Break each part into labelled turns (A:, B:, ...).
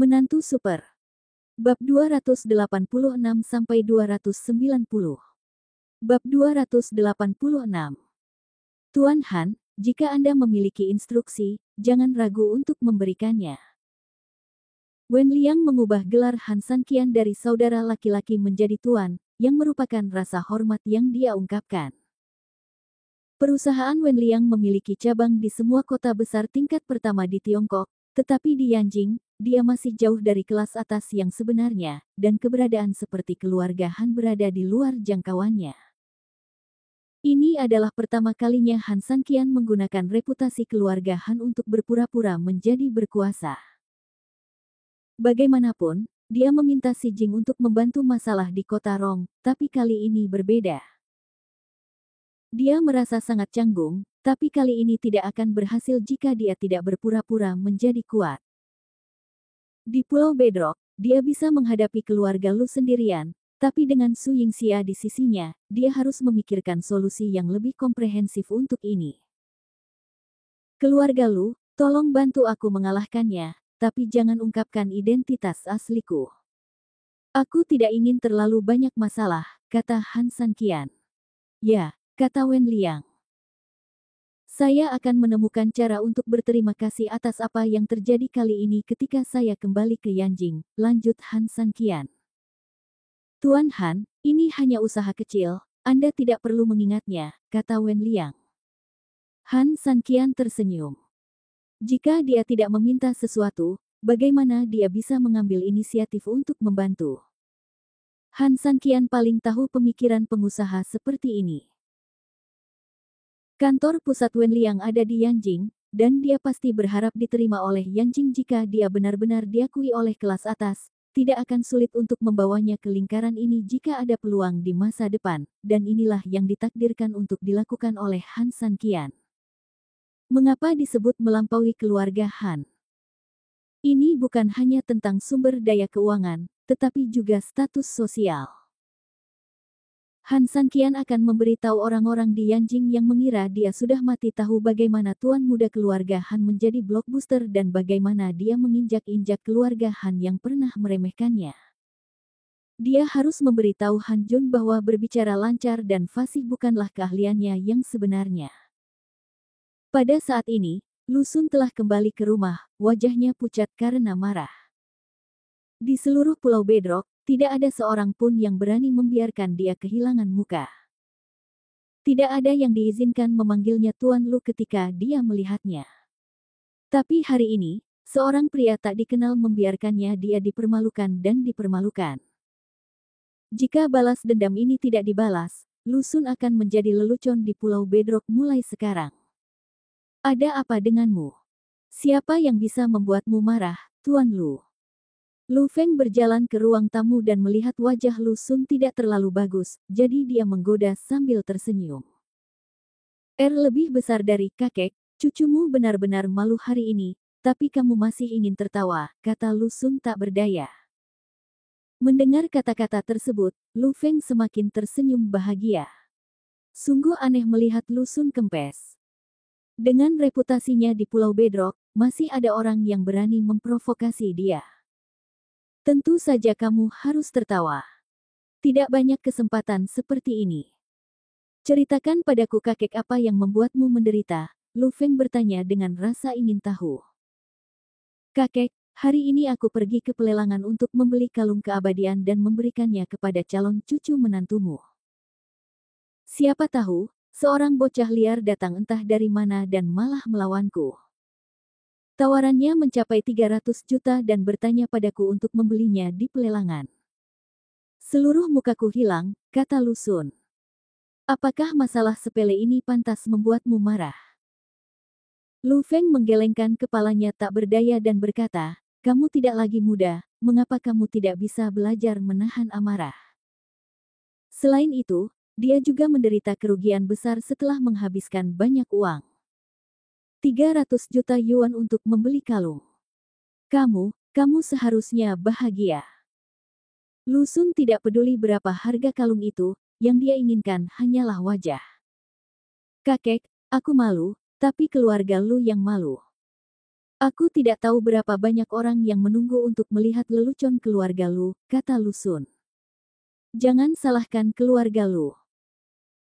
A: Menantu Super. Bab 286-290. Bab 286. Tuan Han, jika Anda memiliki instruksi, jangan ragu untuk memberikannya. Wen Liang mengubah gelar Han Sanqian dari saudara laki-laki menjadi tuan, yang merupakan rasa hormat yang dia ungkapkan. Perusahaan Wen Liang memiliki cabang di semua kota besar tingkat pertama di Tiongkok, tetapi di Yanjing, dia masih jauh dari kelas atas yang sebenarnya, dan keberadaan seperti keluarga Han berada di luar jangkauannya. Ini adalah pertama kalinya Han Sanqian menggunakan reputasi keluarga Han untuk berpura-pura menjadi berkuasa. Bagaimanapun, dia meminta Si Jing untuk membantu masalah di kota Rong, tapi kali ini berbeda. Dia merasa sangat canggung, tapi kali ini tidak akan berhasil jika dia tidak berpura-pura menjadi kuat. Di Pulau Bedrock, dia bisa menghadapi keluarga Lu sendirian, tapi dengan Su Yingxia di sisinya, dia harus memikirkan solusi yang lebih komprehensif untuk ini. Keluarga Lu, tolong bantu aku mengalahkannya, tapi jangan ungkapkan identitas asliku. Aku tidak ingin terlalu banyak masalah, kata Han Sanqian. Ya, kata Wen Liang. Saya akan menemukan cara untuk berterima kasih atas apa yang terjadi kali ini ketika saya kembali ke Yanjing, lanjut Han Sanqian. Tuan Han, ini hanya usaha kecil, Anda tidak perlu mengingatnya, kata Wen Liang. Han Sanqian tersenyum. Jika dia tidak meminta sesuatu, bagaimana dia bisa mengambil inisiatif untuk membantu? Han Sanqian paling tahu pemikiran pengusaha seperti ini. Kantor pusat Wen Liang ada di Yanjing, dan dia pasti berharap diterima oleh Yanjing jika dia benar-benar diakui oleh kelas atas. Tidak akan sulit untuk membawanya ke lingkaran ini jika ada peluang di masa depan, dan inilah yang ditakdirkan untuk dilakukan oleh Han Sanqian. Mengapa disebut melampaui keluarga Han? Ini bukan hanya tentang sumber daya keuangan, tetapi juga status sosial. Han Sanqian akan memberitahu orang-orang di Yanjing yang mengira dia sudah mati tahu bagaimana tuan muda keluarga Han menjadi blockbuster dan bagaimana dia menginjak-injak keluarga Han yang pernah meremehkannya. Dia harus memberitahu Han Jun bahwa berbicara lancar dan fasih bukanlah keahliannya yang sebenarnya. Pada saat ini, Lu Sun telah kembali ke rumah, wajahnya pucat karena marah. Di seluruh Pulau Bedrock, tidak ada seorang pun yang berani membiarkan dia kehilangan muka. Tidak ada yang diizinkan memanggilnya Tuan Lu ketika dia melihatnya. Tapi hari ini, seorang pria tak dikenal membiarkannya dia dipermalukan dan dipermalukan. Jika balas dendam ini tidak dibalas, Lu Sun akan menjadi lelucon di Pulau Bedrock mulai sekarang. Ada apa denganmu? Siapa yang bisa membuatmu marah, Tuan Lu? Lu Feng berjalan ke ruang tamu dan melihat wajah Lu Sun tidak terlalu bagus, jadi dia menggoda sambil tersenyum. Lebih besar dari kakek, cucumu benar-benar malu hari ini, tapi kamu masih ingin tertawa, kata Lu Sun tak berdaya. Mendengar kata-kata tersebut, Lu Feng semakin tersenyum bahagia. Sungguh aneh melihat Lu Sun kempes. Dengan reputasinya di Pulau Bedrock, masih ada orang yang berani memprovokasi dia. Tentu saja kamu harus tertawa. Tidak banyak kesempatan seperti ini. Ceritakan padaku kakek apa yang membuatmu menderita, Lu Feng bertanya dengan rasa ingin tahu. Kakek, hari ini aku pergi ke pelelangan untuk membeli kalung keabadian dan memberikannya kepada calon cucu menantumu. Siapa tahu, seorang bocah liar datang entah dari mana dan malah melawanku. Tawarannya mencapai 300 juta dan bertanya padaku untuk membelinya di pelelangan. Seluruh mukaku hilang, kata Lu Sun. Apakah masalah sepele ini pantas membuatmu marah? Lu Feng menggelengkan kepalanya tak berdaya dan berkata, kamu tidak lagi muda, mengapa kamu tidak bisa belajar menahan amarah? Selain itu, dia juga menderita kerugian besar setelah menghabiskan banyak uang. 300 juta yuan untuk membeli kalung. Kamu seharusnya bahagia. Lu Sun tidak peduli berapa harga kalung itu, yang dia inginkan hanyalah wajah. Kakek, aku malu, tapi keluarga Lu yang malu. Aku tidak tahu berapa banyak orang yang menunggu untuk melihat lelucon keluarga Lu, kata Lu Sun. Jangan salahkan keluarga Lu.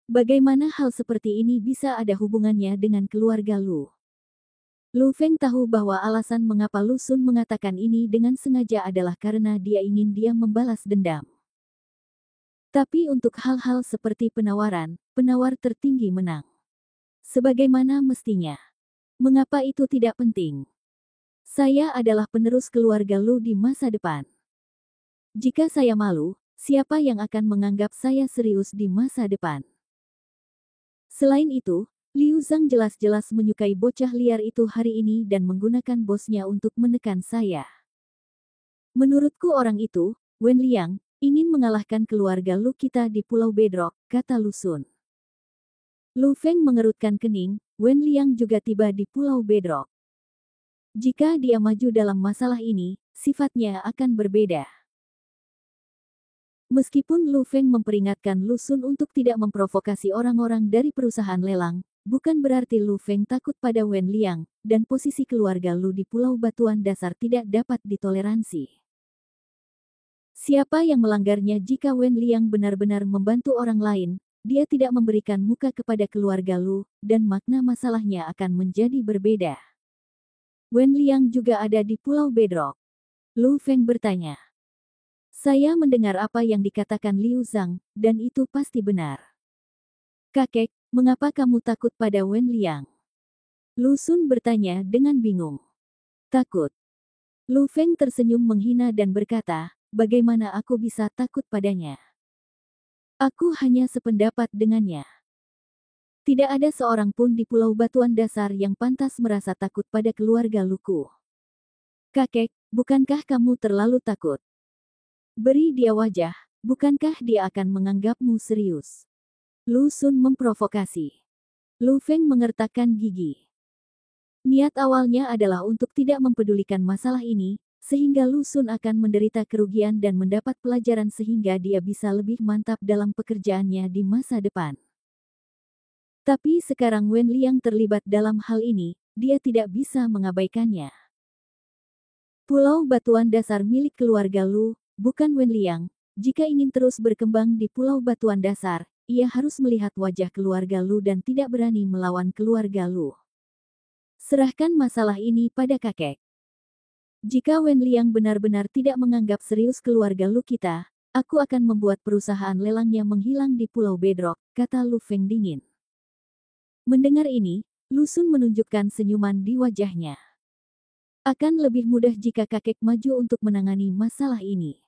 A: Bagaimana hal seperti ini bisa ada hubungannya dengan keluarga Lu? Lu Feng tahu bahwa alasan mengapa Lu Sun mengatakan ini dengan sengaja adalah karena dia ingin dia membalas dendam. Tapi untuk hal-hal seperti penawaran, penawar tertinggi menang. Sebagaimana mestinya. Mengapa itu tidak penting? Saya adalah penerus keluarga Lu di masa depan. Jika saya malu, siapa yang akan menganggap saya serius di masa depan? Selain itu, Liu Zhang jelas-jelas menyukai bocah liar itu hari ini dan menggunakan bosnya untuk menekan saya. Menurutku orang itu, Wen Liang, ingin mengalahkan keluarga Lu kita di Pulau Bedrock, kata Lu Sun. Lu Feng mengerutkan kening, Wen Liang juga tiba di Pulau Bedrock. Jika dia maju dalam masalah ini, sifatnya akan berbeda. Meskipun Lu Feng memperingatkan Lu Sun untuk tidak memprovokasi orang-orang dari perusahaan lelang, bukan berarti Lu Feng takut pada Wen Liang, dan posisi keluarga Lu di Pulau Batuan Dasar tidak dapat ditoleransi. Siapa yang melanggarnya jika Wen Liang benar-benar membantu orang lain, dia tidak memberikan muka kepada keluarga Lu, dan makna masalahnya akan menjadi berbeda. Wen Liang juga ada di Pulau Bedrock. Lu Feng bertanya. Saya mendengar apa yang dikatakan Liu Zhang, dan itu pasti benar. Kakek, mengapa kamu takut pada Wen Liang? Lu Sun bertanya dengan bingung. Takut. Lu Feng tersenyum menghina dan berkata, bagaimana aku bisa takut padanya? Aku hanya sependapat dengannya. Tidak ada seorang pun di Pulau Batuan Dasar yang pantas merasa takut pada keluarga Luku. Kakek, bukankah kamu terlalu takut? Beri dia wajah, bukankah dia akan menganggapmu serius? Lu Sun memprovokasi. Lu Feng mengertakkan gigi. Niat awalnya adalah untuk tidak mempedulikan masalah ini, sehingga Lu Sun akan menderita kerugian dan mendapat pelajaran sehingga dia bisa lebih mantap dalam pekerjaannya di masa depan. Tapi sekarang Wen Liang terlibat dalam hal ini, dia tidak bisa mengabaikannya. Pulau Batuan Dasar milik keluarga Lu, bukan Wen Liang. Jika ingin terus berkembang di Pulau Batuan Dasar, ia harus melihat wajah keluarga Lu dan tidak berani melawan keluarga Lu. Serahkan masalah ini pada kakek. Jika Wen Liang benar-benar tidak menganggap serius keluarga Lu kita, aku akan membuat perusahaan lelangnya menghilang di Pulau Bedrock, kata Lu Feng dingin. Mendengar ini, Lu Sun menunjukkan senyuman di wajahnya. Akan lebih mudah jika kakek maju untuk menangani masalah ini.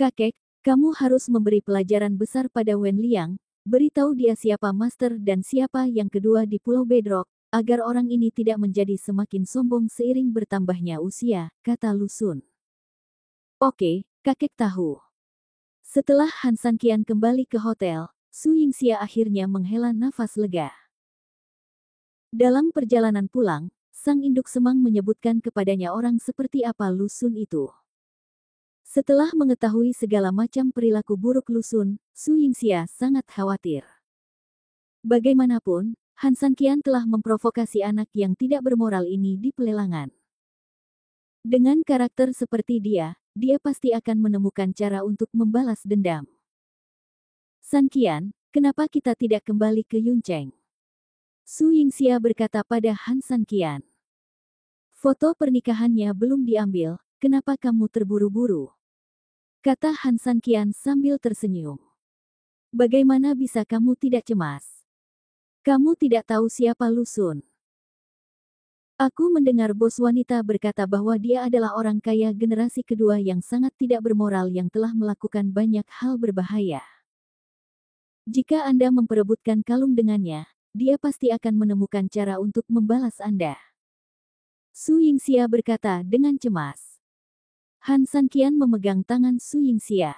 A: Kakek, kamu harus memberi pelajaran besar pada Wen Liang, beritahu dia siapa master dan siapa yang kedua di Pulau Bedrock, agar orang ini tidak menjadi semakin sombong seiring bertambahnya usia, kata Lu Sun. Oke, kakek tahu. Setelah Han Sanqian kembali ke hotel, Su Yingxia akhirnya menghela nafas lega. Dalam perjalanan pulang, sang induk semang menyebutkan kepadanya orang seperti apa Lu Sun itu. Setelah mengetahui segala macam perilaku buruk Lu Sun, Su Yingxia sangat khawatir. Bagaimanapun, Han Sanqian telah memprovokasi anak yang tidak bermoral ini di pelelangan. Dengan karakter seperti dia pasti akan menemukan cara untuk membalas dendam. Sanqian, kenapa kita tidak kembali ke Yuncheng? Su Yingxia berkata pada Han Sanqian. Foto pernikahannya belum diambil, kenapa kamu terburu-buru? Kata Han Sanqian sambil tersenyum. Bagaimana bisa kamu tidak cemas? Kamu tidak tahu siapa Lu Sun. Aku mendengar bos wanita berkata bahwa dia adalah orang kaya generasi kedua yang sangat tidak bermoral yang telah melakukan banyak hal berbahaya. Jika Anda memperebutkan kalung dengannya, dia pasti akan menemukan cara untuk membalas Anda. Su Yingxia berkata dengan cemas. Han Sanqian memegang tangan Su Yingxia.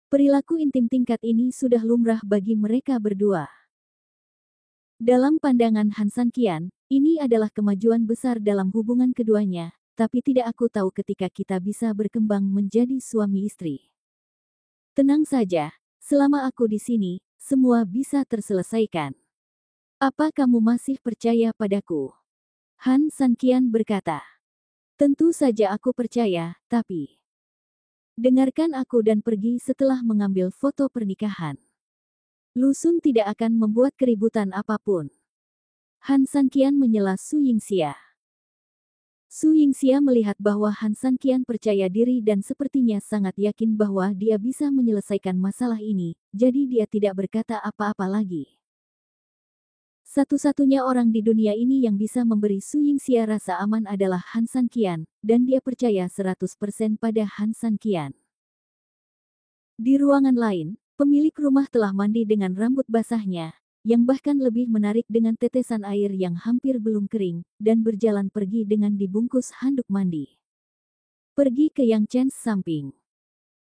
A: Perilaku intim tingkat ini sudah lumrah bagi mereka berdua. Dalam pandangan Han Sanqian, ini adalah kemajuan besar dalam hubungan keduanya, tapi tidak aku tahu ketika kita bisa berkembang menjadi suami istri. Tenang saja, selama aku di sini, semua bisa terselesaikan. Apa kamu masih percaya padaku? Han Sanqian berkata. Tentu saja aku percaya, tapi dengarkan aku dan pergi setelah mengambil foto pernikahan. Lu Sun tidak akan membuat keributan apapun. Han Sanqian menyela Su Yingxia. Su Yingxia melihat bahwa Han Sanqian percaya diri dan sepertinya sangat yakin bahwa dia bisa menyelesaikan masalah ini, jadi dia tidak berkata apa-apa lagi. Satu-satunya orang di dunia ini yang bisa memberi Su Yingxia rasa aman adalah Han Sanqian, dan dia percaya 100% pada Han Sanqian. Di ruangan lain, pemilik rumah telah mandi dengan rambut basahnya, yang bahkan lebih menarik dengan tetesan air yang hampir belum kering, dan berjalan pergi dengan dibungkus handuk mandi. Pergi ke Yang Chen samping.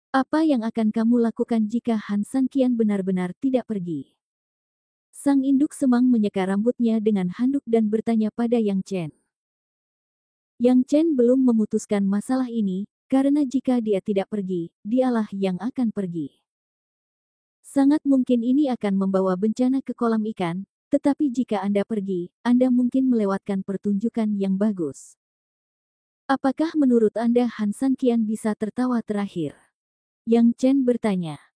A: Apa yang akan kamu lakukan jika Han Sanqian benar-benar tidak pergi? Sang induk semang menyeka rambutnya dengan handuk dan bertanya pada Yang Chen. Yang Chen belum memutuskan masalah ini, karena jika dia tidak pergi, dialah yang akan pergi. Sangat mungkin ini akan membawa bencana ke kolam ikan, tetapi jika Anda pergi, Anda mungkin melewatkan pertunjukan yang bagus. Apakah menurut Anda Han Sanqian bisa tertawa terakhir? Yang Chen bertanya.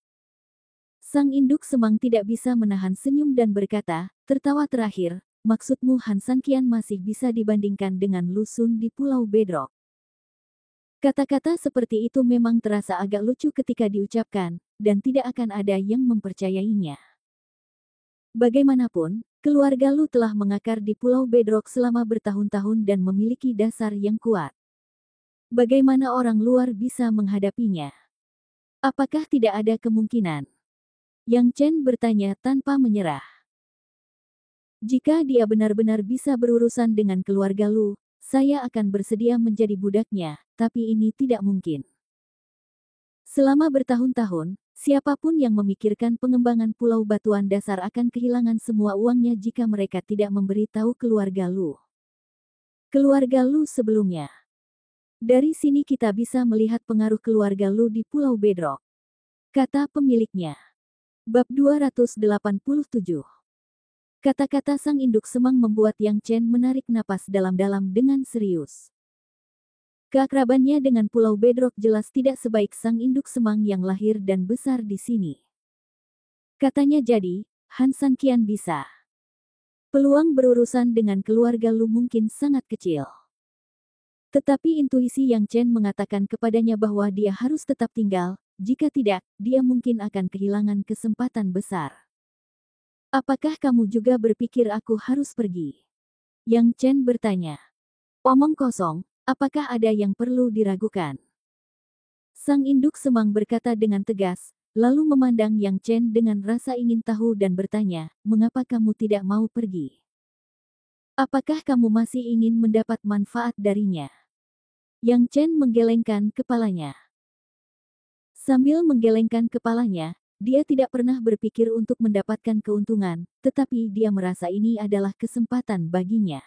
A: Sang induk semang tidak bisa menahan senyum dan berkata, tertawa terakhir, maksudmu Han Sanqian masih bisa dibandingkan dengan Lu Sun di Pulau Bedrock. Kata-kata seperti itu memang terasa agak lucu ketika diucapkan, dan tidak akan ada yang mempercayainya. Bagaimanapun, keluarga Lu telah mengakar di Pulau Bedrock selama bertahun-tahun dan memiliki dasar yang kuat. Bagaimana orang luar bisa menghadapinya? Apakah tidak ada kemungkinan? Yang Chen bertanya tanpa menyerah. Jika dia benar-benar bisa berurusan dengan keluarga Lu, saya akan bersedia menjadi budaknya, tapi ini tidak mungkin. Selama bertahun-tahun, siapapun yang memikirkan pengembangan Pulau Batuan Dasar akan kehilangan semua uangnya jika mereka tidak memberi tahu keluarga Lu. Keluarga Lu sebelumnya. Dari sini kita bisa melihat pengaruh keluarga Lu di Pulau Bedrock, kata pemiliknya. Bab 287. Kata-kata sang induk semang membuat Yang Chen menarik napas dalam-dalam dengan serius. Keakrabannya dengan Pulau Bedrock jelas tidak sebaik sang induk semang yang lahir dan besar di sini. Katanya jadi, Han Sanqian bisa. Peluang berurusan dengan keluarga Lu mungkin sangat kecil. Tetapi intuisi Yang Chen mengatakan kepadanya bahwa dia harus tetap tinggal, jika tidak, dia mungkin akan kehilangan kesempatan besar. Apakah kamu juga berpikir aku harus pergi? Yang Chen bertanya. Omong kosong, apakah ada yang perlu diragukan? Sang induk semang berkata dengan tegas, lalu memandang Yang Chen dengan rasa ingin tahu dan bertanya, mengapa kamu tidak mau pergi? Apakah kamu masih ingin mendapat manfaat darinya? Yang Chen menggelengkan kepalanya. Sambil menggelengkan kepalanya, dia tidak pernah berpikir untuk mendapatkan keuntungan, tetapi dia merasa ini adalah kesempatan baginya.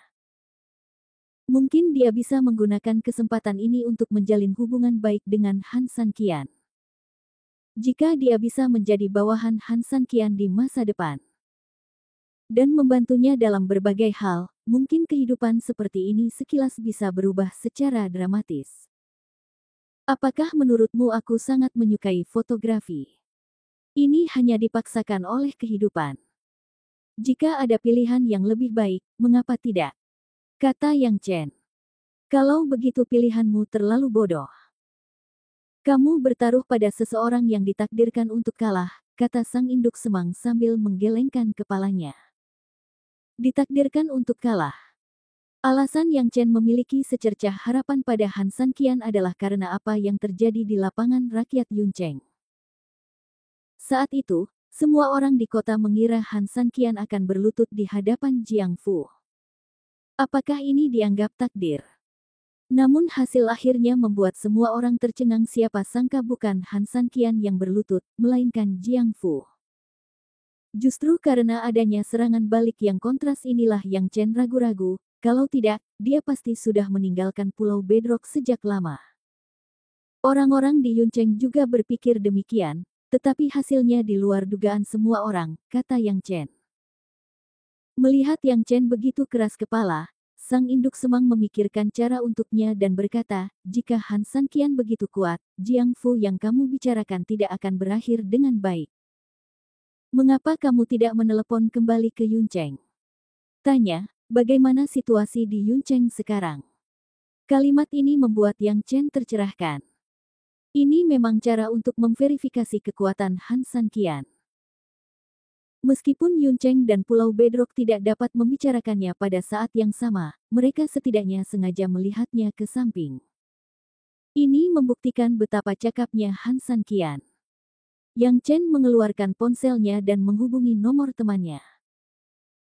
A: Mungkin dia bisa menggunakan kesempatan ini untuk menjalin hubungan baik dengan Han Sanqian. Jika dia bisa menjadi bawahan Han Sanqian di masa depan dan membantunya dalam berbagai hal, mungkin kehidupan seperti ini sekilas bisa berubah secara dramatis. Apakah menurutmu aku sangat menyukai fotografi? Ini hanya dipaksakan oleh kehidupan. Jika ada pilihan yang lebih baik, mengapa tidak? Kata Yang Chen. Kalau begitu pilihanmu terlalu bodoh. Kamu bertaruh pada seseorang yang ditakdirkan untuk kalah, kata sang induk semang sambil menggelengkan kepalanya. Ditakdirkan untuk kalah. Alasan Yang Chen memiliki secercah harapan pada Han Sanqian adalah karena apa yang terjadi di lapangan rakyat Yuncheng. Saat itu, semua orang di kota mengira Han Sanqian akan berlutut di hadapan Jiang Fu. Apakah ini dianggap takdir? Namun hasil akhirnya membuat semua orang tercengang, siapa sangka bukan Han Sanqian yang berlutut, melainkan Jiang Fu. Justru karena adanya serangan balik yang kontras inilah Yang Chen ragu-ragu. Kalau tidak, dia pasti sudah meninggalkan Pulau Bedrock sejak lama. Orang-orang di Yuncheng juga berpikir demikian, tetapi hasilnya di luar dugaan semua orang, kata Yang Chen. Melihat Yang Chen begitu keras kepala, sang induk semang memikirkan cara untuknya dan berkata, jika Han San Qian begitu kuat, Jiang Fu yang kamu bicarakan tidak akan berakhir dengan baik. Mengapa kamu tidak menelepon kembali ke Yuncheng? Tanya, bagaimana situasi di Yuncheng sekarang? Kalimat ini membuat Yang Chen tercerahkan. Ini memang cara untuk memverifikasi kekuatan Han San Qian. Meskipun Yuncheng dan Pulau Bedrock tidak dapat membicarakannya pada saat yang sama, mereka setidaknya sengaja melihatnya ke samping. Ini membuktikan betapa cakapnya Han San Qian. Yang Chen mengeluarkan ponselnya dan menghubungi nomor temannya.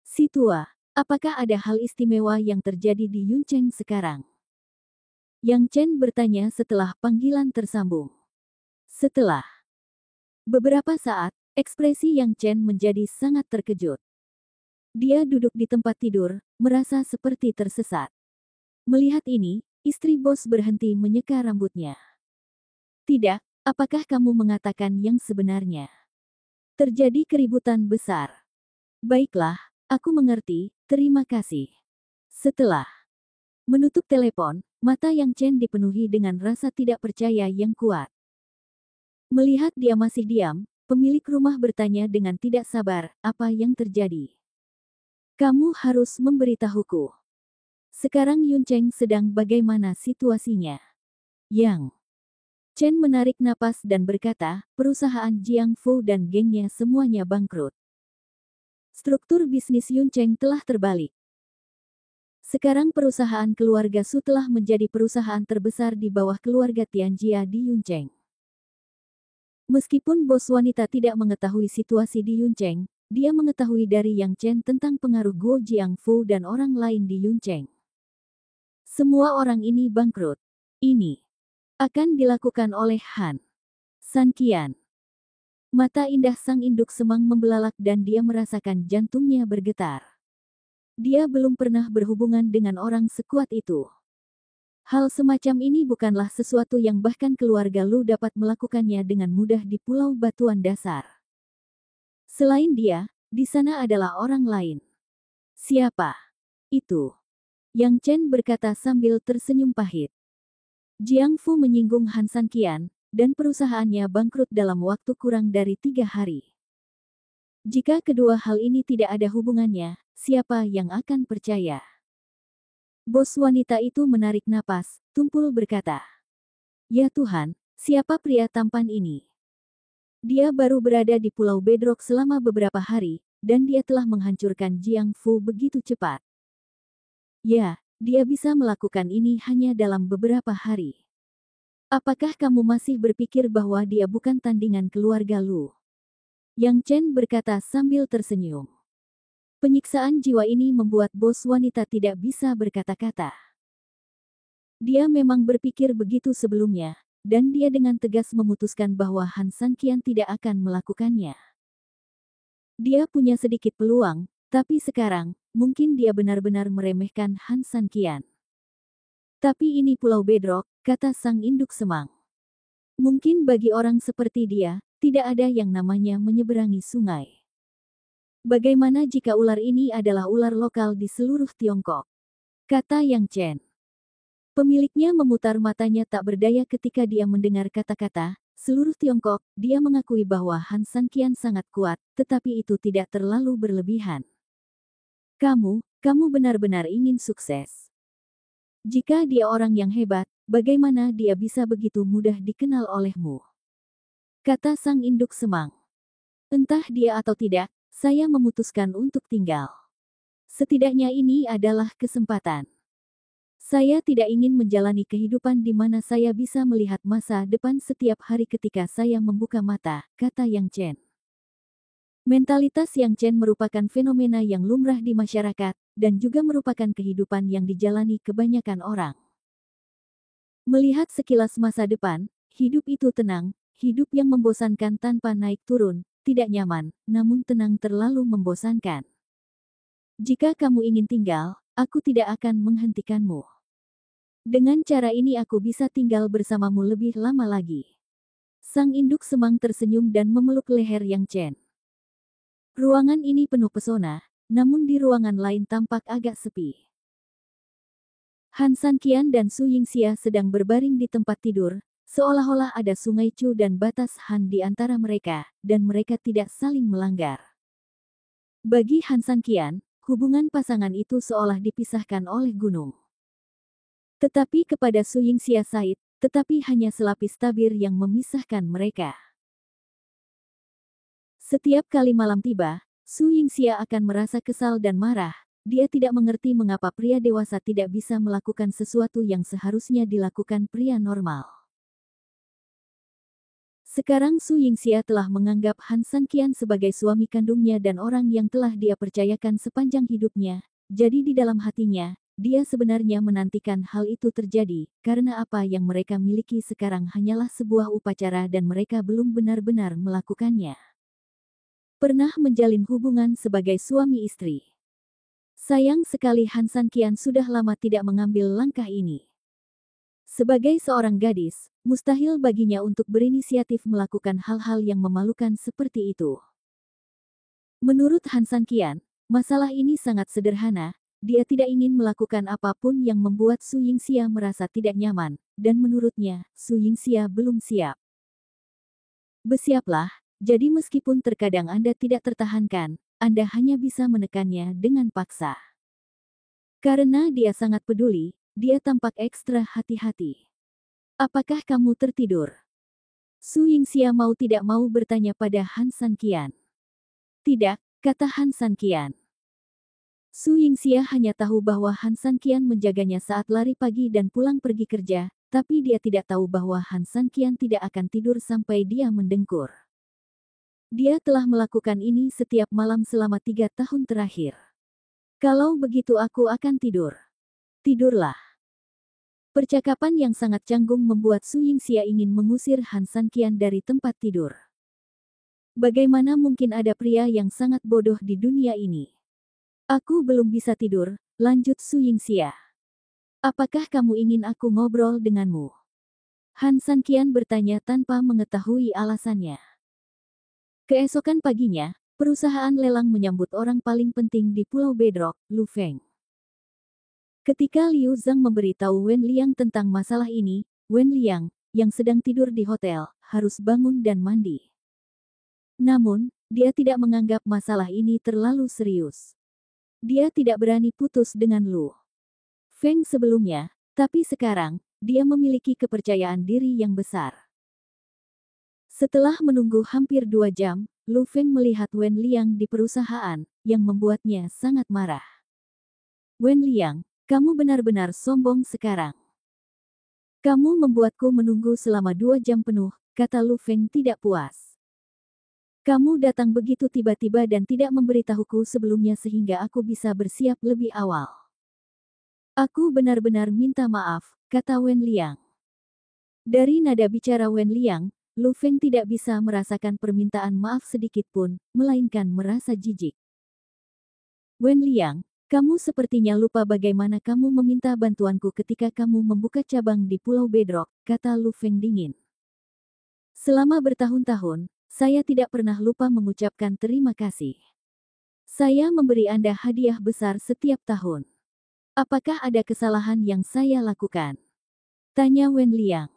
A: Si tua, apakah ada hal istimewa yang terjadi di Yuncheng sekarang? Yang Chen bertanya setelah panggilan tersambung. Setelah beberapa saat, ekspresi Yang Chen menjadi sangat terkejut. Dia duduk di tempat tidur, merasa seperti tersesat. Melihat ini, istri bos berhenti menyeka rambutnya. Tidak, apakah kamu mengatakan yang sebenarnya? Terjadi keributan besar. Baiklah, aku mengerti, terima kasih. Setelah menutup telepon, mata Yang Chen dipenuhi dengan rasa tidak percaya yang kuat. Melihat dia masih diam, pemilik rumah bertanya dengan tidak sabar, apa yang terjadi? Kamu harus memberitahuku. Sekarang Yuncheng sedang bagaimana situasinya? Yang Chen menarik napas dan berkata, perusahaan Jiang Fu dan gengnya semuanya bangkrut. Struktur bisnis Yuncheng telah terbalik. Sekarang perusahaan keluarga Su telah menjadi perusahaan terbesar di bawah keluarga Tianjia di Yuncheng. Meskipun bos wanita tidak mengetahui situasi di Yuncheng, dia mengetahui dari Yang Chen tentang pengaruh Guo Jiangfu dan orang lain di Yuncheng. Semua orang ini bangkrut. Ini akan dilakukan oleh Han San Qian. Mata indah sang induk semang membelalak dan dia merasakan jantungnya bergetar. Dia belum pernah berhubungan dengan orang sekuat itu. Hal semacam ini bukanlah sesuatu yang bahkan keluarga Lu dapat melakukannya dengan mudah di Pulau Batuan Dasar. Selain dia, di sana adalah orang lain. Siapa? Itu. Yang Chen berkata sambil tersenyum pahit. Jiang Fu menyinggung Han San Qian, dan perusahaannya bangkrut dalam waktu kurang dari 3 hari. Jika kedua hal ini tidak ada hubungannya, siapa yang akan percaya? Bos wanita itu menarik napas, tumpul berkata. Ya Tuhan, siapa pria tampan ini? Dia baru berada di Pulau Bedrock selama beberapa hari, dan dia telah menghancurkan Jiang Fu begitu cepat. Ya, dia bisa melakukan ini hanya dalam beberapa hari. Apakah kamu masih berpikir bahwa dia bukan tandingan keluarga Lu? Yang Chen berkata sambil tersenyum. Penyiksaan jiwa ini membuat bos wanita tidak bisa berkata-kata. Dia memang berpikir begitu sebelumnya, dan dia dengan tegas memutuskan bahwa Han San Qian tidak akan melakukannya. Dia punya sedikit peluang, tapi sekarang, mungkin dia benar-benar meremehkan Han San Qian. Tapi ini Pulau Bedrock, kata sang induk semang. Mungkin bagi orang seperti dia, tidak ada yang namanya menyeberangi sungai. Bagaimana jika ular ini adalah ular lokal di seluruh Tiongkok? Kata Yang Chen. Pemiliknya memutar matanya tak berdaya ketika dia mendengar kata-kata, seluruh Tiongkok, dia mengakui bahwa Han San Qian sangat kuat, tetapi itu tidak terlalu berlebihan. Kamu benar-benar ingin sukses. Jika dia orang yang hebat, bagaimana dia bisa begitu mudah dikenal olehmu? Kata sang induk semang. Entah dia atau tidak, saya memutuskan untuk tinggal. Setidaknya ini adalah kesempatan. Saya tidak ingin menjalani kehidupan di mana saya bisa melihat masa depan setiap hari ketika saya membuka mata, kata Yang Chen. Mentalitas Yang Chen merupakan fenomena yang lumrah di masyarakat, dan juga merupakan kehidupan yang dijalani kebanyakan orang. Melihat sekilas masa depan, hidup itu tenang, hidup yang membosankan tanpa naik turun, tidak nyaman, namun tenang terlalu membosankan. Jika kamu ingin tinggal, aku tidak akan menghentikanmu. Dengan cara ini aku bisa tinggal bersamamu lebih lama lagi. Sang induk semang tersenyum dan memeluk leher Yang Chen. Ruangan ini penuh pesona, namun di ruangan lain tampak agak sepi. Han Sanqian dan Su Yingxia sedang berbaring di tempat tidur, seolah-olah ada sungai Chu dan batas Han di antara mereka, dan mereka tidak saling melanggar. Bagi Han Sanqian, hubungan pasangan itu seolah dipisahkan oleh gunung. Tetapi kepada Su Yingxia Said, tetapi hanya selapis tabir yang memisahkan mereka. Setiap kali malam tiba, Su Yingxia akan merasa kesal dan marah. Dia tidak mengerti mengapa pria dewasa tidak bisa melakukan sesuatu yang seharusnya dilakukan pria normal. Sekarang Su Yingxia telah menganggap Han Sanqian sebagai suami kandungnya dan orang yang telah dia percayakan sepanjang hidupnya. Jadi di dalam hatinya, dia sebenarnya menantikan hal itu terjadi, karena apa yang mereka miliki sekarang hanyalah sebuah upacara dan mereka belum benar-benar melakukannya. Pernah menjalin hubungan sebagai suami istri. Sayang sekali Han Sanqian sudah lama tidak mengambil langkah ini. Sebagai seorang gadis, mustahil baginya untuk berinisiatif melakukan hal-hal yang memalukan seperti itu. Menurut Han Sanqian, masalah ini sangat sederhana. Dia tidak ingin melakukan apapun yang membuat Su Yingxia merasa tidak nyaman, dan menurutnya, Su Yingxia belum siap. Bersiaplah, jadi meskipun terkadang Anda tidak tertahankan, Anda hanya bisa menekannya dengan paksa. Karena dia sangat peduli, dia tampak ekstra hati-hati. Apakah kamu tertidur? Su Yingxia mau tidak mau bertanya pada Han Sanqian. Tidak, kata Han Sanqian. Su Yingxia hanya tahu bahwa Han Sanqian menjaganya saat lari pagi dan pulang pergi kerja, tapi dia tidak tahu bahwa Han Sanqian tidak akan tidur sampai dia mendengkur. Dia telah melakukan ini setiap malam selama 3 tahun terakhir. Kalau begitu aku akan tidur. Tidurlah. Percakapan yang sangat canggung membuat Su Yingxia ingin mengusir Han Sanqian dari tempat tidur. Bagaimana mungkin ada pria yang sangat bodoh di dunia ini? Aku belum bisa tidur, lanjut Su Yingxia. Apakah kamu ingin aku ngobrol denganmu? Han Sanqian bertanya tanpa mengetahui alasannya. Keesokan paginya, perusahaan lelang menyambut orang paling penting di Pulau Bedrock, Lu Feng. Ketika Liu Zhang memberitahu Wen Liang tentang masalah ini, Wen Liang, yang sedang tidur di hotel, harus bangun dan mandi. Namun, dia tidak menganggap masalah ini terlalu serius. Dia tidak berani putus dengan Lu Feng sebelumnya, tapi sekarang, dia memiliki kepercayaan diri yang besar. Setelah menunggu hampir 2 jam, Lu Feng melihat Wen Liang di perusahaan, yang membuatnya sangat marah. Wen Liang, kamu benar-benar sombong sekarang. Kamu membuatku menunggu selama 2 jam penuh, kata Lu Feng tidak puas. Kamu datang begitu tiba-tiba dan tidak memberitahuku sebelumnya sehingga aku bisa bersiap lebih awal. Aku benar-benar minta maaf, kata Wen Liang. Dari nada bicara Wen Liang, Lu Feng tidak bisa merasakan permintaan maaf sedikit pun, melainkan merasa jijik. Wen Liang, kamu sepertinya lupa bagaimana kamu meminta bantuanku ketika kamu membuka cabang di Pulau Bedrock, kata Lu Feng dingin. Selama bertahun-tahun, saya tidak pernah lupa mengucapkan terima kasih. Saya memberi Anda hadiah besar setiap tahun. Apakah ada kesalahan yang saya lakukan? Tanya Wen Liang.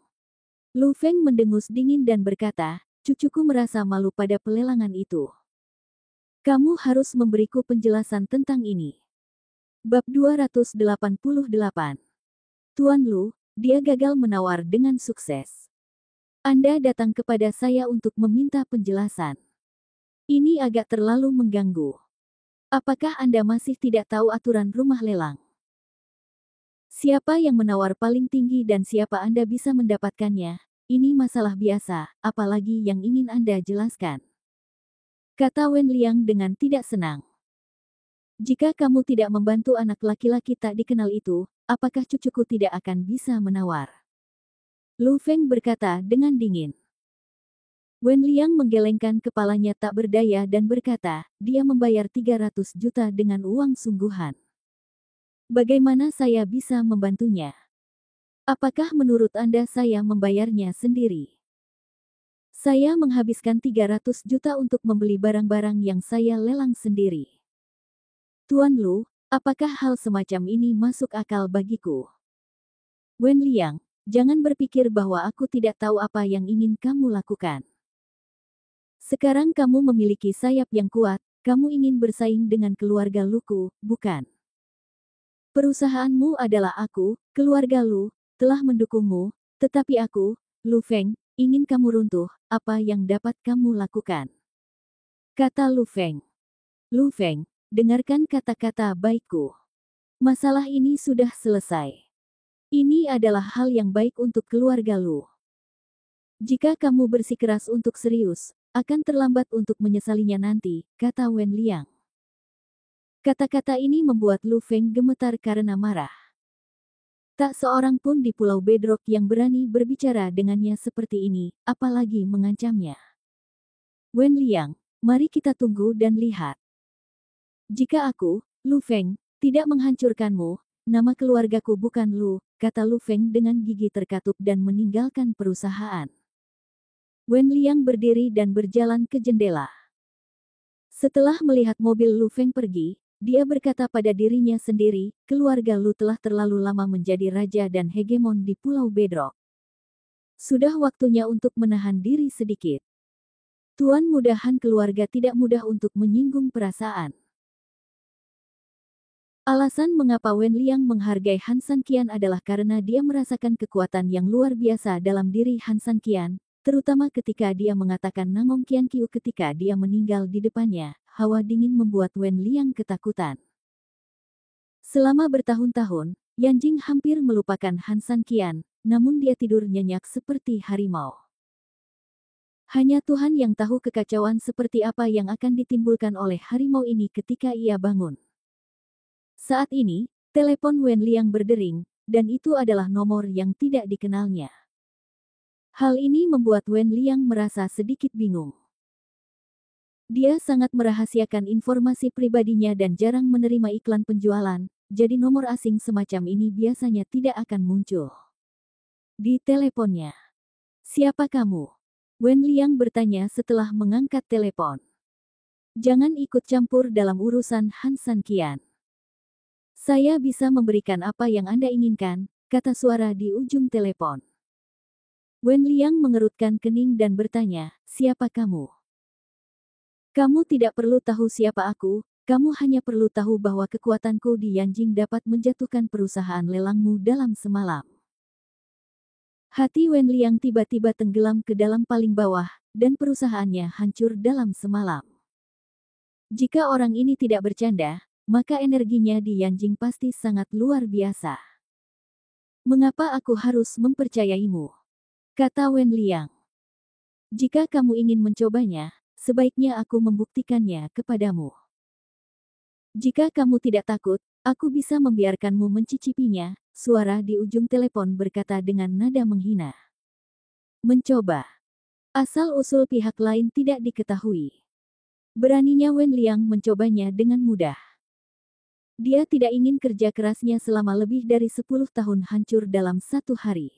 A: Lu Feng mendengus dingin dan berkata, cucuku merasa malu pada pelelangan itu. Kamu harus memberiku penjelasan tentang ini. Bab 288. Tuan Lu, dia gagal menawar dengan sukses. Anda datang kepada saya untuk meminta penjelasan. Ini agak terlalu mengganggu. Apakah Anda masih tidak tahu aturan rumah lelang? Siapa yang menawar paling tinggi dan siapa Anda bisa mendapatkannya? Ini masalah biasa, apalagi yang ingin Anda jelaskan. Kata Wen Liang dengan tidak senang. Jika kamu tidak membantu anak laki-laki tak dikenal itu, apakah cucuku tidak akan bisa menawar? Lu Feng berkata dengan dingin. Wen Liang menggelengkan kepalanya tak berdaya dan berkata, dia membayar 300 juta dengan uang sungguhan. Bagaimana saya bisa membantunya? Apakah menurut Anda saya membayarnya sendiri? Saya menghabiskan 300 juta untuk membeli barang-barang yang saya lelang sendiri. Tuan Lu, apakah hal semacam ini masuk akal bagiku? Wen Liang, jangan berpikir bahwa aku tidak tahu apa yang ingin kamu lakukan. Sekarang kamu memiliki sayap yang kuat, kamu ingin bersaing dengan keluarga Luku, bukan? Perusahaanmu adalah aku, keluarga Lu, telah mendukungmu, tetapi aku, Lu Feng, ingin kamu runtuh, apa yang dapat kamu lakukan? Kata Lu Feng. Lu Feng, dengarkan kata-kata baikku. Masalah ini sudah selesai. Ini adalah hal yang baik untuk keluarga Lu. Jika kamu bersikeras untuk serius, akan terlambat untuk menyesalinya nanti, kata Wen Liang. Kata-kata ini membuat Lu Feng gemetar karena marah. Tak seorang pun di Pulau Bedrock yang berani berbicara dengannya seperti ini, apalagi mengancamnya. Wen Liang, mari kita tunggu dan lihat. Jika aku, Lu Feng, tidak menghancurkanmu, nama keluargaku bukan Lu, kata Lu Feng dengan gigi terkatup dan meninggalkan perusahaan. Wen Liang berdiri dan berjalan ke jendela. Setelah melihat mobil Lu Feng pergi, dia berkata pada dirinya sendiri, keluarga Lu telah terlalu lama menjadi raja dan hegemon di Pulau Bedrock. Sudah waktunya untuk menahan diri sedikit. Tuan mudahan keluarga tidak mudah untuk menyinggung perasaan. Alasan mengapa Wen Liang menghargai Han San Qian adalah karena dia merasakan kekuatan yang luar biasa dalam diri Han San Qian, terutama ketika dia mengatakan Nangong Qian Qiu ketika dia meninggal di depannya. Hawa dingin membuat Wen Liang ketakutan. Selama bertahun-tahun, Yan Jing hampir melupakan Han San Qian, namun dia tidur nyenyak seperti harimau. Hanya Tuhan yang tahu kekacauan seperti apa yang akan ditimbulkan oleh harimau ini ketika ia bangun. Saat ini, telepon Wen Liang berdering, dan itu adalah nomor yang tidak dikenalnya. Hal ini membuat Wen Liang merasa sedikit bingung. Dia sangat merahasiakan informasi pribadinya dan jarang menerima iklan penjualan, jadi nomor asing semacam ini biasanya tidak akan muncul. Di teleponnya. Siapa kamu? Wen Liang bertanya setelah mengangkat telepon. Jangan ikut campur dalam urusan Han San Qian. Saya bisa memberikan apa yang Anda inginkan, kata suara di ujung telepon. Wen Liang mengerutkan kening dan bertanya, siapa kamu? Kamu tidak perlu tahu siapa aku, kamu hanya perlu tahu bahwa kekuatanku di Yanjing dapat menjatuhkan perusahaan lelangmu dalam semalam. Hati Wen Liang tiba-tiba tenggelam ke dalam paling bawah, dan perusahaannya hancur dalam semalam. Jika orang ini tidak bercanda, maka energinya di Yanjing pasti sangat luar biasa. Mengapa aku harus mempercayaimu? Kata Wen Liang. Jika kamu ingin mencobanya, sebaiknya aku membuktikannya kepadamu. Jika kamu tidak takut, aku bisa membiarkanmu mencicipinya, suara di ujung telepon berkata dengan nada menghina. Mencoba. Asal-usul pihak lain tidak diketahui. Beraninya Wen Liang mencobanya dengan mudah. Dia tidak ingin kerja kerasnya selama lebih dari 10 tahun hancur dalam satu hari.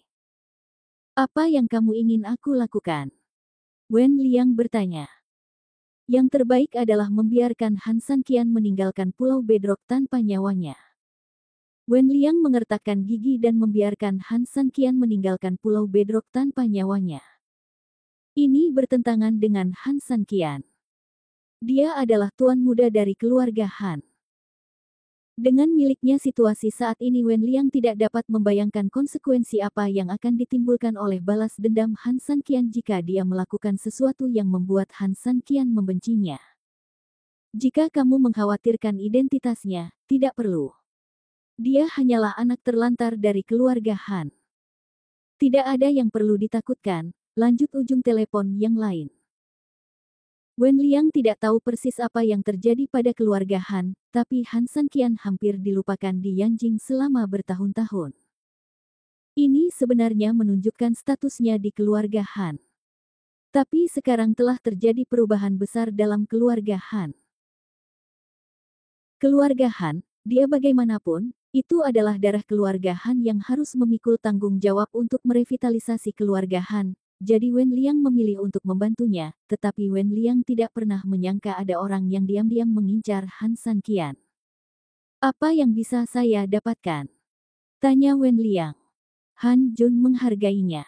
A: Apa yang kamu ingin aku lakukan? Wen Liang bertanya. Yang terbaik adalah membiarkan Han San Qian meninggalkan Pulau Bedrock tanpa nyawanya. Wen Liang mengertakkan gigi dan membiarkan Han San Qian meninggalkan Pulau Bedrock tanpa nyawanya. Ini bertentangan dengan Han San Qian. Dia adalah tuan muda dari keluarga Han. Dengan miliknya situasi saat ini Wen Liang tidak dapat membayangkan konsekuensi apa yang akan ditimbulkan oleh balas dendam Han San Qian jika dia melakukan sesuatu yang membuat Han San Qian membencinya. Jika kamu mengkhawatirkan identitasnya, tidak perlu. Dia hanyalah anak terlantar dari keluarga Han. Tidak ada yang perlu ditakutkan, lanjut ujung telepon yang lain. Wen Liang tidak tahu persis apa yang terjadi pada keluarga Han, tapi Han San Qian hampir dilupakan di Yanjing selama bertahun-tahun. Ini sebenarnya menunjukkan statusnya di keluarga Han. Tapi sekarang telah terjadi perubahan besar dalam keluarga Han. Keluarga Han, dia bagaimanapun, itu adalah darah keluarga Han yang harus memikul tanggung jawab untuk merevitalisasi keluarga Han. Jadi Wen Liang memilih untuk membantunya, tetapi Wen Liang tidak pernah menyangka ada orang yang diam-diam mengincar Han San Qian. Apa yang bisa saya dapatkan? Tanya Wen Liang. Han Jun menghargainya.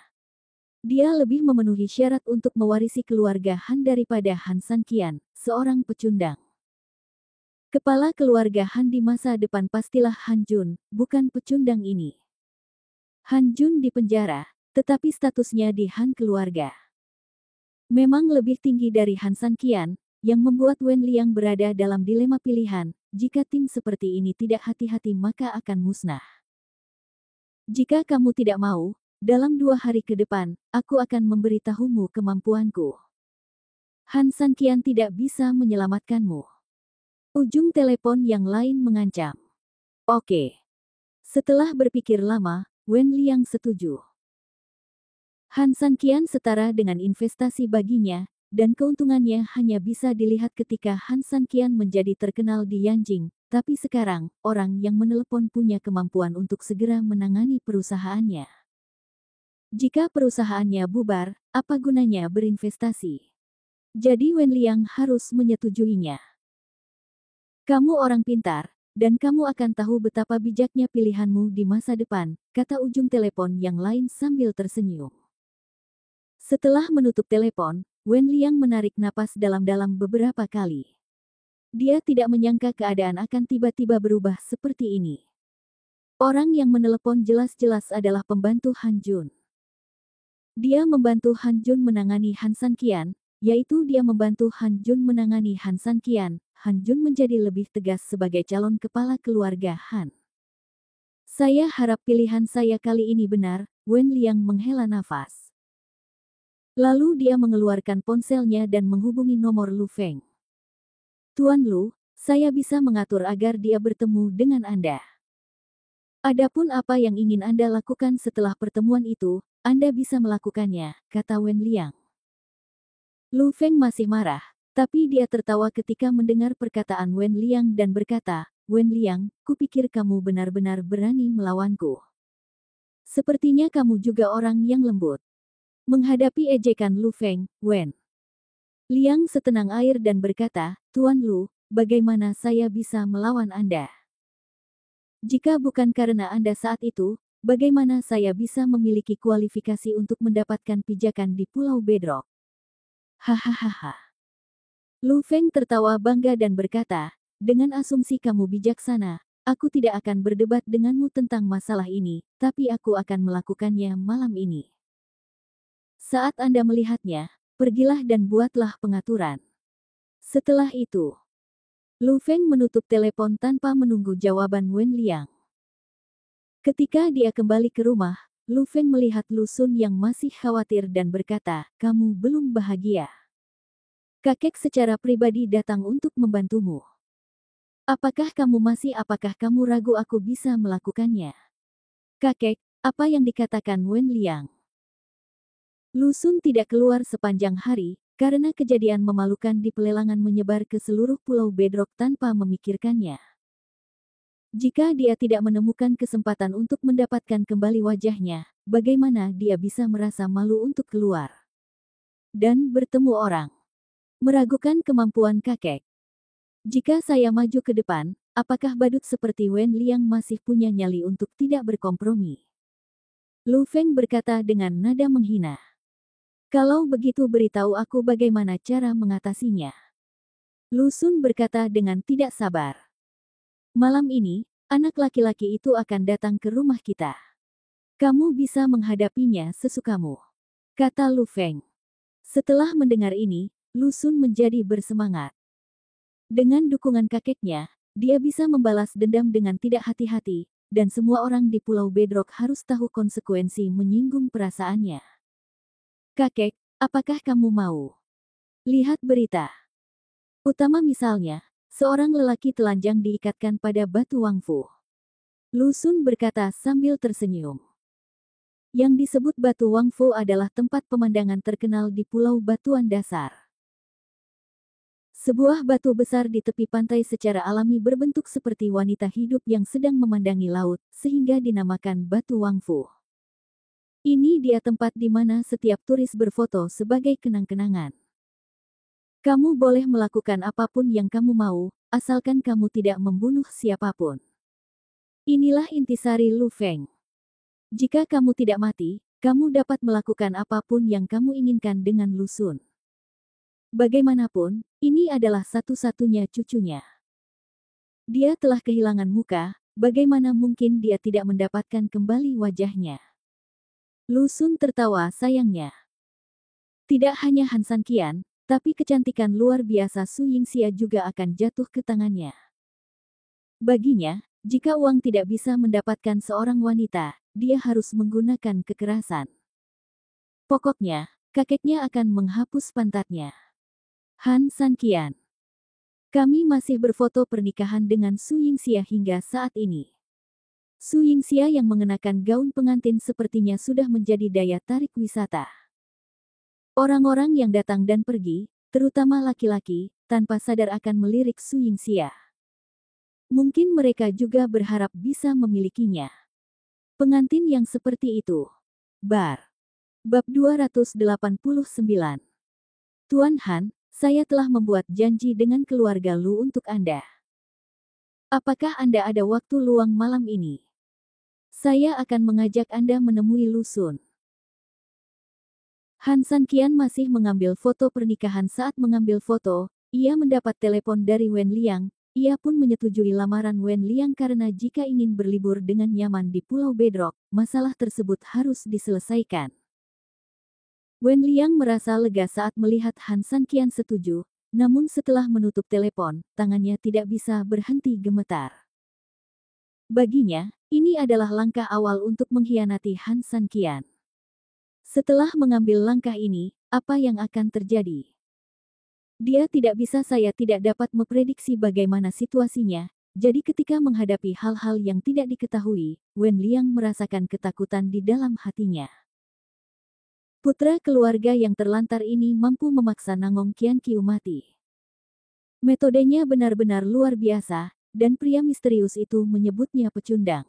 A: Dia lebih memenuhi syarat untuk mewarisi keluarga Han daripada Han San Qian, seorang pecundang. Kepala keluarga Han di masa depan pastilah Han Jun, bukan pecundang ini. Han Jun di penjara, tetapi statusnya di Han keluarga memang lebih tinggi dari Han San Qian, yang membuat Wen Liang berada dalam dilema pilihan. Jika tim seperti ini tidak hati-hati maka akan musnah. Jika kamu tidak mau, dalam 2 hari ke depan, aku akan memberitahumu kemampuanku. Han San Qian tidak bisa menyelamatkanmu. Ujung telepon yang lain mengancam. Oke. Setelah berpikir lama, Wen Liang setuju. Han San Qian setara dengan investasi baginya, dan keuntungannya hanya bisa dilihat ketika Han San Qian menjadi terkenal di Yanjing. Tapi sekarang, orang yang menelepon punya kemampuan untuk segera menangani perusahaannya. Jika perusahaannya bubar, apa gunanya berinvestasi? Jadi Wen Liang harus menyetujuinya. Kamu orang pintar, dan kamu akan tahu betapa bijaknya pilihanmu di masa depan, kata ujung telepon yang lain sambil tersenyum. Setelah menutup telepon, Wen Liang menarik napas dalam-dalam beberapa kali. Dia tidak menyangka keadaan akan tiba-tiba berubah seperti ini. Orang yang menelepon jelas-jelas adalah pembantu Han Jun. Dia membantu Han Jun menangani Han San Qian, yaitu dia membantu Han Jun menangani Han San Qian. Han Jun menjadi lebih tegas sebagai calon kepala keluarga Han. Saya harap pilihan saya kali ini benar, Wen Liang menghela nafas. Lalu dia mengeluarkan ponselnya dan menghubungi nomor Lu Feng. Tuan Lu, saya bisa mengatur agar dia bertemu dengan Anda. Adapun apa yang ingin Anda lakukan setelah pertemuan itu, Anda bisa melakukannya, kata Wen Liang. Lu Feng masih marah, tapi dia tertawa ketika mendengar perkataan Wen Liang dan berkata, Wen Liang, kupikir kamu benar-benar berani melawanku. Sepertinya kamu juga orang yang lembut. Menghadapi ejekan Lu Feng, Wen Liang setenang air dan berkata, Tuan Lu, bagaimana saya bisa melawan Anda? Jika bukan karena Anda saat itu, bagaimana saya bisa memiliki kualifikasi untuk mendapatkan pijakan di Pulau Bedrock? Hahaha. Lu Feng tertawa bangga dan berkata, dengan asumsi kamu bijaksana, aku tidak akan berdebat denganmu tentang masalah ini, tapi aku akan melakukannya malam ini. Saat Anda melihatnya, pergilah dan buatlah pengaturan. Setelah itu, Lu Feng menutup telepon tanpa menunggu jawaban Wen Liang. Ketika dia kembali ke rumah, Lu Feng melihat Lu Sun yang masih khawatir dan berkata, kamu belum bahagia. Kakek secara pribadi datang untuk membantumu. Apakah kamu ragu aku bisa melakukannya? Kakek, apa yang dikatakan Wen Liang? Lu Sun tidak keluar sepanjang hari, karena kejadian memalukan di pelelangan menyebar ke seluruh Pulau Bedrock tanpa memikirkannya. Jika dia tidak menemukan kesempatan untuk mendapatkan kembali wajahnya, bagaimana dia bisa merasa malu untuk keluar dan bertemu orang? Meragukan kemampuan kakek. Jika saya maju ke depan, apakah badut seperti Wen Liang masih punya nyali untuk tidak berkompromi? Lu Feng berkata dengan nada menghina. Kalau begitu beritahu aku bagaimana cara mengatasinya. Lu Sun berkata dengan tidak sabar. Malam ini, anak laki-laki itu akan datang ke rumah kita. Kamu bisa menghadapinya sesukamu, kata Lu Feng. Setelah mendengar ini, Lu Sun menjadi bersemangat. Dengan dukungan kakeknya, dia bisa membalas dendam dengan tidak hati-hati, dan semua orang di Pulau Bedrock harus tahu konsekuensi menyinggung perasaannya. Kakek, apakah kamu mau lihat berita utama misalnya, seorang lelaki telanjang diikatkan pada batu Wangfu? Lu Sun berkata sambil tersenyum. Yang disebut batu Wangfu adalah tempat pemandangan terkenal di Pulau Batuan Dasar. Sebuah batu besar di tepi pantai secara alami berbentuk seperti wanita hidup yang sedang memandangi laut, sehingga dinamakan batu Wangfu. Ini dia tempat di mana setiap turis berfoto sebagai kenang-kenangan. Kamu boleh melakukan apapun yang kamu mau, asalkan kamu tidak membunuh siapapun. Inilah intisari Lu Feng. Jika kamu tidak mati, kamu dapat melakukan apapun yang kamu inginkan dengan Lu Xun. Bagaimanapun, ini adalah satu-satunya cucunya. Dia telah kehilangan muka, bagaimana mungkin dia tidak mendapatkan kembali wajahnya? Lu Xun tertawa sayangnya. Tidak hanya Han San Qian, tapi kecantikan luar biasa Su Yingxia juga akan jatuh ke tangannya. Baginya, jika uang tidak bisa mendapatkan seorang wanita, dia harus menggunakan kekerasan. Pokoknya, kakeknya akan menghapus pantatnya. Han San Qian. Kami masih berfoto pernikahan dengan Su Yingxia hingga saat ini. Su Yingxia yang mengenakan gaun pengantin sepertinya sudah menjadi daya tarik wisata. Orang-orang yang datang dan pergi, terutama laki-laki, tanpa sadar akan melirik Su Yingxia. Mungkin mereka juga berharap bisa memilikinya. Pengantin yang seperti itu. Bar. Bab 289. Tuan Han, saya telah membuat janji dengan keluarga Lu untuk Anda. Apakah Anda ada waktu luang malam ini? Saya akan mengajak Anda menemui Lu Xun. Han San Qian masih mengambil foto pernikahan saat mengambil foto, ia mendapat telepon dari Wen Liang, ia pun menyetujui lamaran Wen Liang karena jika ingin berlibur dengan nyaman di Pulau Bedrock, masalah tersebut harus diselesaikan. Wen Liang merasa lega saat melihat Han San Qian setuju, namun setelah menutup telepon, tangannya tidak bisa berhenti gemetar. Baginya, ini adalah langkah awal untuk mengkhianati Han San Qian. Setelah mengambil langkah ini, apa yang akan terjadi? Dia tidak bisa saya tidak dapat memprediksi bagaimana situasinya, jadi ketika menghadapi hal-hal yang tidak diketahui, Wen Liang merasakan ketakutan di dalam hatinya. Putra keluarga yang terlantar ini mampu memaksa Nangong Qianqiu mati. Metodenya benar-benar luar biasa, dan pria misterius itu menyebutnya pecundang.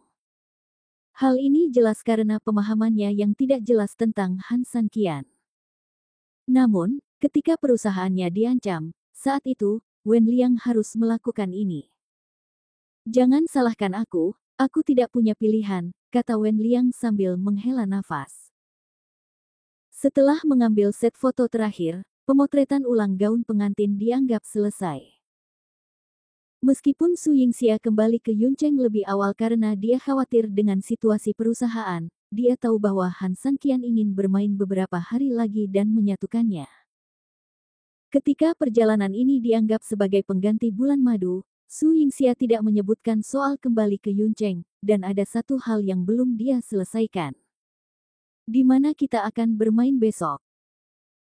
A: Hal ini jelas karena pemahamannya yang tidak jelas tentang Han San Qian. Namun, ketika perusahaannya diancam, saat itu, Wen Liang harus melakukan ini. Jangan salahkan aku tidak punya pilihan, kata Wen Liang sambil menghela nafas. Setelah mengambil set foto terakhir, pemotretan ulang gaun pengantin dianggap selesai. Meskipun Su Yingxia kembali ke Yuncheng lebih awal karena dia khawatir dengan situasi perusahaan, dia tahu bahwa Han San Qian ingin bermain beberapa hari lagi dan menyatukannya. Ketika perjalanan ini dianggap sebagai pengganti bulan madu, Su Yingxia tidak menyebutkan soal kembali ke Yuncheng, dan ada satu hal yang belum dia selesaikan. Di mana kita akan bermain besok?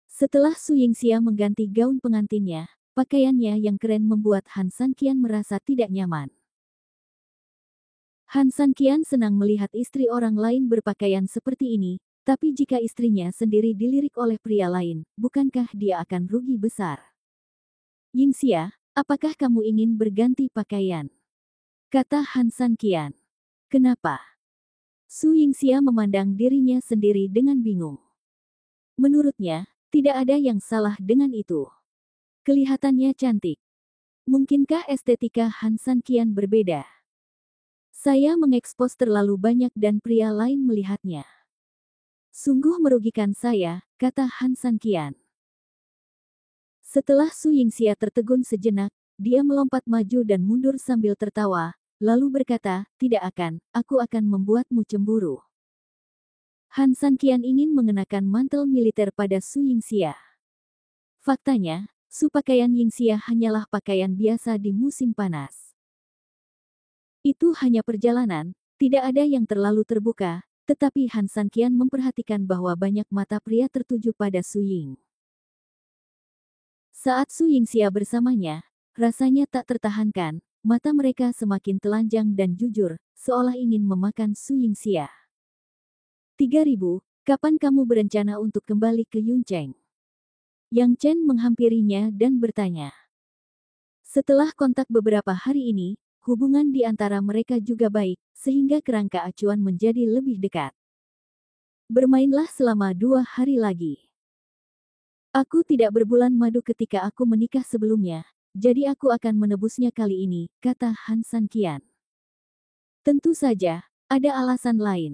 A: Setelah Su Yingxia mengganti gaun pengantinnya, pakaiannya yang keren membuat Han San Qian merasa tidak nyaman. Han San Qian senang melihat istri orang lain berpakaian seperti ini, tapi jika istrinya sendiri dilirik oleh pria lain, bukankah dia akan rugi besar? Yingxia, apakah kamu ingin berganti pakaian? Kata Han San Qian. Kenapa? Su Yingxia memandang dirinya sendiri dengan bingung. Menurutnya, tidak ada yang salah dengan itu. Kelihatannya cantik. Mungkinkah estetika Han San Qian berbeda? Saya mengekspos terlalu banyak dan pria lain melihatnya. Sungguh merugikan saya, kata Han San Qian. Setelah Su Yingxia tertegun sejenak, dia melompat maju dan mundur sambil tertawa, lalu berkata, tidak akan, aku akan membuatmu cemburu. Han San Qian ingin mengenakan mantel militer pada Su Yingxia. Faktanya, Su pakaian Yingxia hanyalah pakaian biasa di musim panas. Itu hanya perjalanan, tidak ada yang terlalu terbuka, tetapi Han San Qian memperhatikan bahwa banyak mata pria tertuju pada Su Ying. Saat Su Yingxia bersamanya, rasanya tak tertahankan, mata mereka semakin telanjang dan jujur, seolah ingin memakan Su Yingxia. 3000, kapan kamu berencana untuk kembali ke Yuncheng? Yang Chen menghampirinya dan bertanya. Setelah kontak beberapa hari ini, hubungan di antara mereka juga baik, sehingga kerangka acuan menjadi lebih dekat. Bermainlah selama 2 hari lagi. Aku tidak berbulan madu ketika aku menikah sebelumnya, jadi aku akan menebusnya kali ini, kata Han San Qian. Tentu saja, ada alasan lain.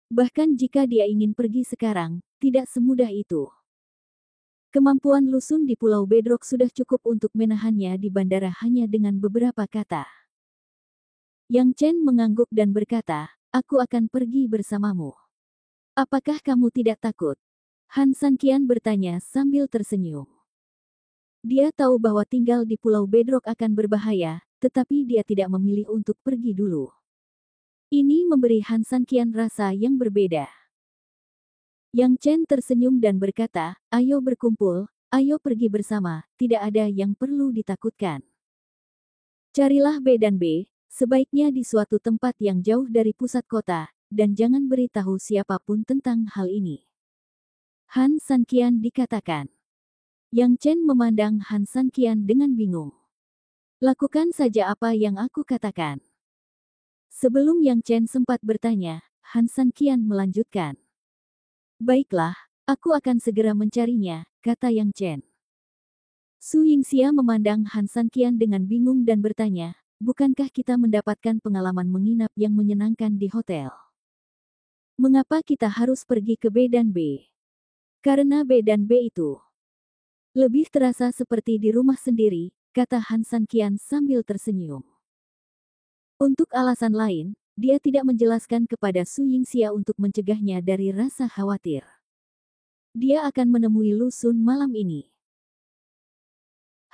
A: Bahkan jika dia ingin pergi sekarang, tidak semudah itu. Kemampuan Lu Xun di Pulau Bedrock sudah cukup untuk menahannya di bandara hanya dengan beberapa kata. Yang Chen mengangguk dan berkata, "Aku akan pergi bersamamu. Apakah kamu tidak takut?" Han Sanqian bertanya sambil tersenyum. Dia tahu bahwa tinggal di Pulau Bedrock akan berbahaya, tetapi dia tidak memilih untuk pergi dulu. Ini memberi Han Sanqian rasa yang berbeda. Yang Chen tersenyum dan berkata, "Ayo berkumpul, ayo pergi bersama, tidak ada yang perlu ditakutkan. Carilah B dan B, sebaiknya di suatu tempat yang jauh dari pusat kota, dan jangan beritahu siapapun tentang hal ini." Han Sanqian dikatakan. Yang Chen memandang Han Sanqian dengan bingung. "Lakukan saja apa yang aku katakan." Sebelum Yang Chen sempat bertanya, Han Sanqian melanjutkan. "Baiklah, aku akan segera mencarinya," kata Yang Chen. Su Yingxia memandang Han Sanqian dengan bingung dan bertanya, "Bukankah kita mendapatkan pengalaman menginap yang menyenangkan di hotel? Mengapa kita harus pergi ke B dan B?" "Karena B dan B itu lebih terasa seperti di rumah sendiri," kata Han Sanqian sambil tersenyum. Untuk alasan lain, dia tidak menjelaskan kepada Su Yingxia untuk mencegahnya dari rasa khawatir. Dia akan menemui Lu Xun malam ini.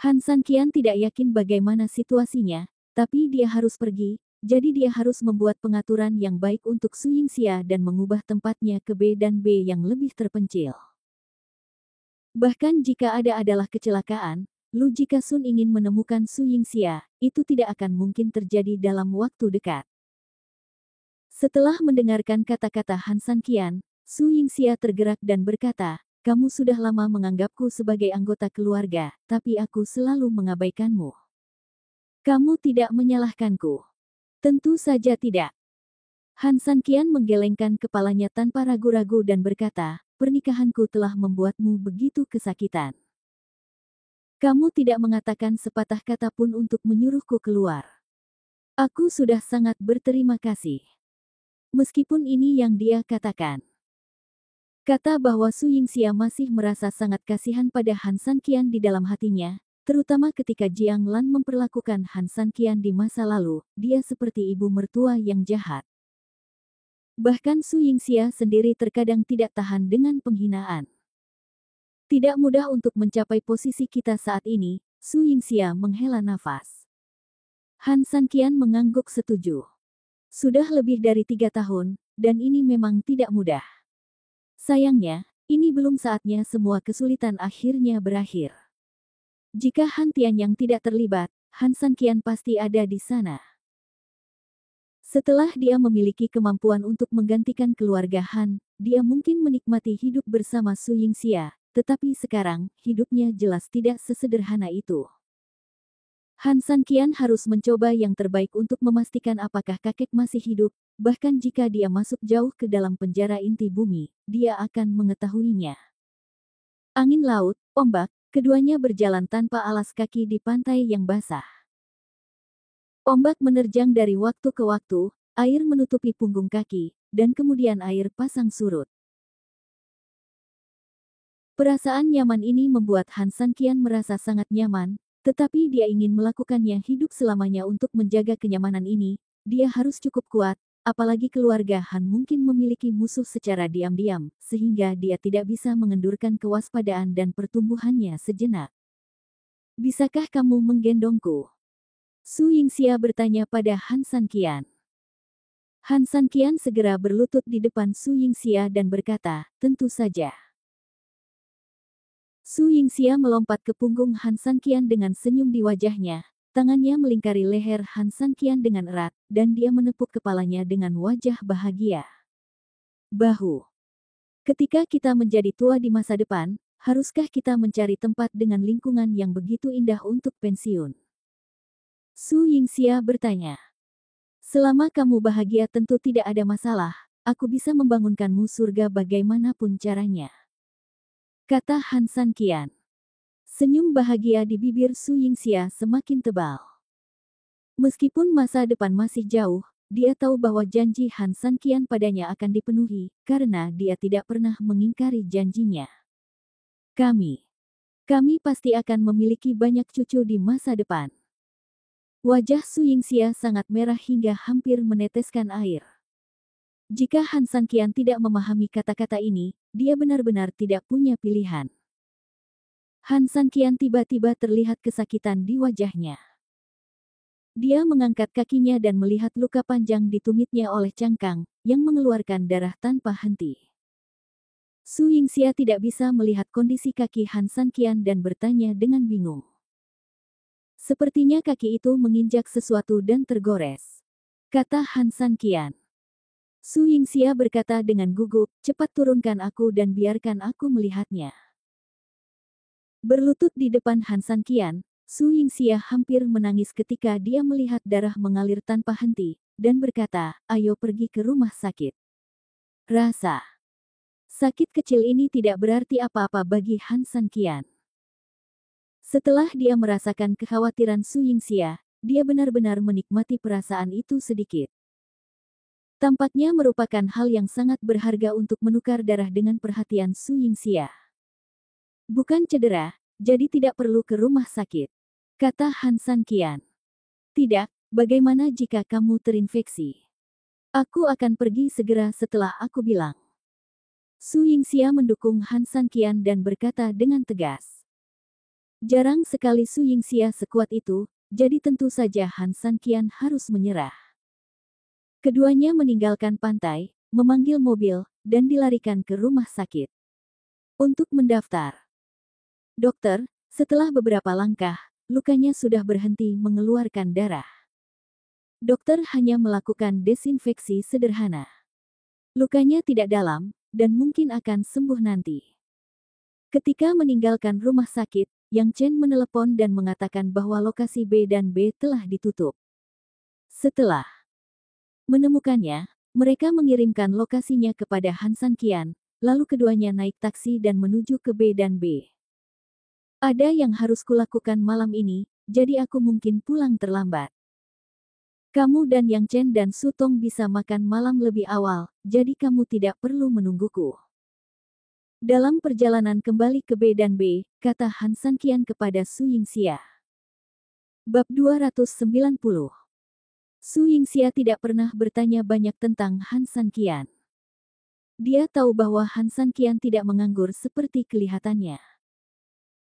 A: Han Sanqian tidak yakin bagaimana situasinya, tapi dia harus pergi, jadi dia harus membuat pengaturan yang baik untuk Su Yingxia dan mengubah tempatnya ke B dan B yang lebih terpencil. Bahkan jika ada adalah kecelakaan, Lu Jikasun ingin menemukan Su Yingxia, itu tidak akan mungkin terjadi dalam waktu dekat. Setelah mendengarkan kata-kata Han Sanqian, Su Yingxia tergerak dan berkata, "Kamu sudah lama menganggapku sebagai anggota keluarga, tapi aku selalu mengabaikanmu. Kamu tidak menyalahkanku." "Tentu saja tidak." Han Sanqian menggelengkan kepalanya tanpa ragu-ragu dan berkata, "Pernikahanku telah membuatmu begitu kesakitan. Kamu tidak mengatakan sepatah kata pun untuk menyuruhku keluar. Aku sudah sangat berterima kasih." Meskipun ini yang dia katakan. Kata bahwa Su Yingxia masih merasa sangat kasihan pada Han Sanqian di dalam hatinya, terutama ketika Jiang Lan memperlakukan Han Sanqian di masa lalu, dia seperti ibu mertua yang jahat. Bahkan Su Yingxia sendiri terkadang tidak tahan dengan penghinaan. "Tidak mudah untuk mencapai posisi kita saat ini," Su Yingxia menghela nafas. Han Sanqian mengangguk setuju. Sudah lebih dari 3 tahun, dan ini memang tidak mudah. Sayangnya, ini belum saatnya semua kesulitan akhirnya berakhir. Jika Han Tianyang tidak terlibat, Han Sanqian pasti ada di sana. Setelah dia memiliki kemampuan untuk menggantikan keluarga Han, dia mungkin menikmati hidup bersama Su Yingxia, tetapi sekarang, hidupnya jelas tidak sesederhana itu. Han Sanqian harus mencoba yang terbaik untuk memastikan apakah kakek masih hidup, bahkan jika dia masuk jauh ke dalam penjara inti bumi, dia akan mengetahuinya. Angin laut, ombak, keduanya berjalan tanpa alas kaki di pantai yang basah. Ombak menerjang dari waktu ke waktu, air menutupi punggung kaki, dan kemudian air pasang surut. Perasaan nyaman ini membuat Han Sanqian merasa sangat nyaman, tetapi dia ingin melakukannya hidup selamanya. Untuk menjaga kenyamanan ini, dia harus cukup kuat, apalagi keluarga Han mungkin memiliki musuh secara diam-diam, sehingga dia tidak bisa mengendurkan kewaspadaan dan pertumbuhannya sejenak. "Bisakah kamu menggendongku?" Su Yingxia bertanya pada Han Sanqian. Han Sanqian segera berlutut di depan Su Yingxia dan berkata, "Tentu saja." Su Yingxia melompat ke punggung Han Sanqian dengan senyum di wajahnya, tangannya melingkari leher Han Sanqian dengan erat, dan dia menepuk kepalanya dengan wajah bahagia. "Bahu. Ketika kita menjadi tua di masa depan, haruskah kita mencari tempat dengan lingkungan yang begitu indah untuk pensiun?" Su Yingxia bertanya. "Selama kamu bahagia tentu tidak ada masalah, aku bisa membangunkanmu surga bagaimanapun caranya," kata Han Sanqian. Senyum bahagia di bibir Su Yingxia semakin tebal. Meskipun masa depan masih jauh, dia tahu bahwa janji Han San Qian padanya akan dipenuhi, karena dia tidak pernah mengingkari janjinya. Kami pasti akan memiliki banyak cucu di masa depan. Wajah Su Yingxia sangat merah hingga hampir meneteskan air. Jika Han San Qian tidak memahami kata-kata ini, dia benar-benar tidak punya pilihan. Han San Qian tiba-tiba terlihat kesakitan di wajahnya. Dia mengangkat kakinya dan melihat luka panjang di tumitnya oleh cangkang, yang mengeluarkan darah tanpa henti. Su Yingxia tidak bisa melihat kondisi kaki Han San Qian dan bertanya dengan bingung. Sepertinya kaki itu menginjak sesuatu dan tergores, kata Han San Qian. Su Yingxia berkata dengan gugup, cepat turunkan aku dan biarkan aku melihatnya. Berlutut di depan Han San Qian, Su Yingxia hampir menangis ketika dia melihat darah mengalir tanpa henti, dan berkata, ayo pergi ke rumah sakit. Rasa sakit kecil ini tidak berarti apa-apa bagi Han San Qian. Setelah dia merasakan kekhawatiran Su Yingxia, dia benar-benar menikmati perasaan itu sedikit. Tampaknya merupakan hal yang sangat berharga untuk menukar darah dengan perhatian Su Yingxia. Bukan cedera, jadi tidak perlu ke rumah sakit, kata Han San Qian. Tidak, bagaimana jika kamu terinfeksi? Aku akan pergi segera setelah aku bilang. Su Yingxia mendukung Han San Qian dan berkata dengan tegas. Jarang sekali Su Yingxia sekuat itu, jadi tentu saja Han San Qian harus menyerah. Keduanya meninggalkan pantai, memanggil mobil, dan dilarikan ke rumah sakit. Untuk mendaftar. Dokter, setelah beberapa langkah, lukanya sudah berhenti mengeluarkan darah. Dokter hanya melakukan desinfeksi sederhana. Lukanya tidak dalam, dan mungkin akan sembuh nanti. Ketika meninggalkan rumah sakit, Yang Chen menelepon dan mengatakan bahwa lokasi B dan B telah ditutup. Setelah menemukannya, mereka mengirimkan lokasinya kepada Han San Qian, lalu keduanya naik taksi dan menuju ke B dan B. Ada yang harus kulakukan malam ini, jadi aku mungkin pulang terlambat. Kamu dan Yang Chen dan Su Tong bisa makan malam lebih awal, jadi kamu tidak perlu menungguku. Dalam perjalanan kembali ke B dan B, kata Han San Qian kepada Su Yingxia. Bab 290. Su Yingxia tidak pernah bertanya banyak tentang Han San Qian. Dia tahu bahwa Han San Qian tidak menganggur seperti kelihatannya.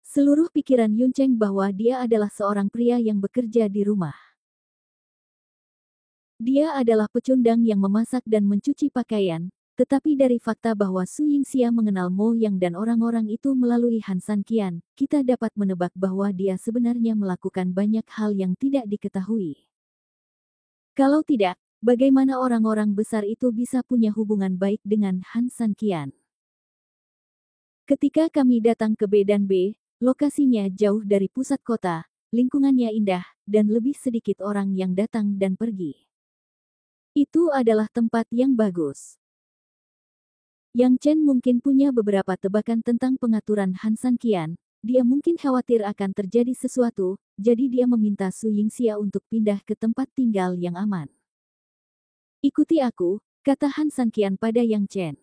A: Seluruh pikiran Yun Cheng bahwa dia adalah seorang pria yang bekerja di rumah. Dia adalah pecundang yang memasak dan mencuci pakaian, tetapi dari fakta bahwa Su Yingxia mengenal Mo Yang dan orang-orang itu melalui Han San Qian, kita dapat menebak bahwa dia sebenarnya melakukan banyak hal yang tidak diketahui. Kalau tidak, bagaimana orang-orang besar itu bisa punya hubungan baik dengan Han San Qian? Ketika kami datang ke B dan B, lokasinya jauh dari pusat kota, lingkungannya indah, dan lebih sedikit orang yang datang dan pergi. Itu adalah tempat yang bagus. Yang Chen mungkin punya beberapa tebakan tentang pengaturan Han San Qian, dia mungkin khawatir akan terjadi sesuatu, jadi dia meminta Su Yingxia untuk pindah ke tempat tinggal yang aman. Ikuti aku, kata Han San Qian pada Yang Chen.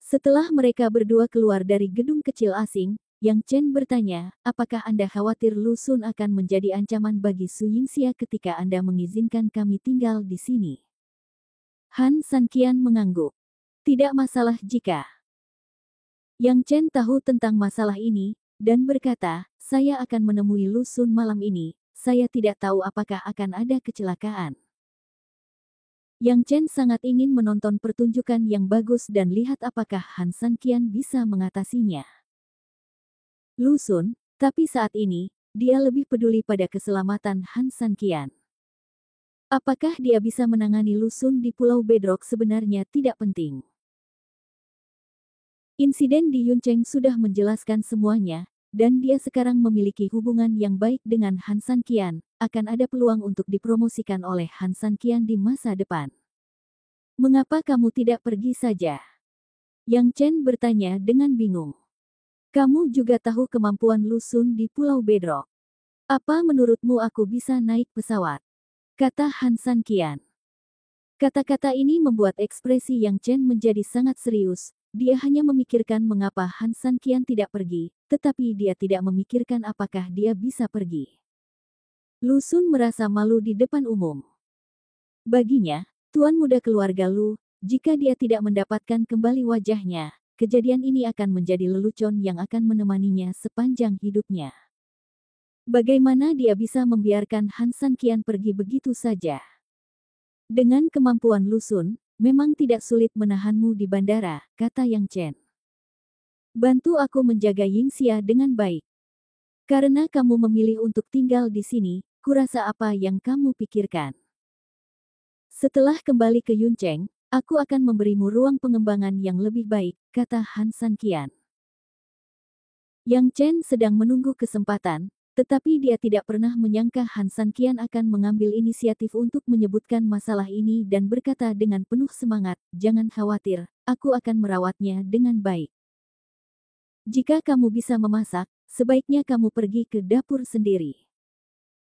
A: Setelah mereka berdua keluar dari gedung kecil asing, Yang Chen bertanya, apakah Anda khawatir Lu Sun akan menjadi ancaman bagi Su Yingxia ketika Anda mengizinkan kami tinggal di sini? Han San Qian mengangguk. Tidak masalah jika. Yang Chen tahu tentang masalah ini, dan berkata, saya akan menemui Lu Sun malam ini, saya tidak tahu apakah akan ada kecelakaan. Yang Chen sangat ingin menonton pertunjukan yang bagus dan lihat apakah Han San Qian bisa mengatasinya. Lu Sun, tapi saat ini, dia lebih peduli pada keselamatan Han San Qian. Apakah dia bisa menangani Lu Sun di Pulau Bedrock sebenarnya tidak penting. Insiden di Yuncheng sudah menjelaskan semuanya, dan dia sekarang memiliki hubungan yang baik dengan Han San Qian, akan ada peluang untuk dipromosikan oleh Han San Qian di masa depan. Mengapa kamu tidak pergi saja? Yang Chen bertanya dengan bingung. Kamu juga tahu kemampuan Lu Sun di Pulau Bedrock. Apa menurutmu aku bisa naik pesawat? kata Han San Qian. Kata-kata ini membuat ekspresi Yang Chen menjadi sangat serius. Dia hanya memikirkan mengapa Han San Qian tidak pergi, tetapi dia tidak memikirkan apakah dia bisa pergi. Lu Sun merasa malu di depan umum. Baginya, tuan muda keluarga Lu, jika dia tidak mendapatkan kembali wajahnya, kejadian ini akan menjadi lelucon yang akan menemaninya sepanjang hidupnya. Bagaimana dia bisa membiarkan Han San Qian pergi begitu saja? Dengan kemampuan Lu Sun, memang tidak sulit menahanmu di bandara, kata Yang Chen. Bantu aku menjaga Yingxia dengan baik. Karena kamu memilih untuk tinggal di sini, kurasa apa yang kamu pikirkan. Setelah kembali ke Yuncheng, aku akan memberimu ruang pengembangan yang lebih baik, kata Han San Qian. Yang Chen sedang menunggu kesempatan, tetapi dia tidak pernah menyangka Han San Qian akan mengambil inisiatif untuk menyebutkan masalah ini dan berkata dengan penuh semangat, jangan khawatir, aku akan merawatnya dengan baik. Jika kamu bisa memasak, sebaiknya kamu pergi ke dapur sendiri.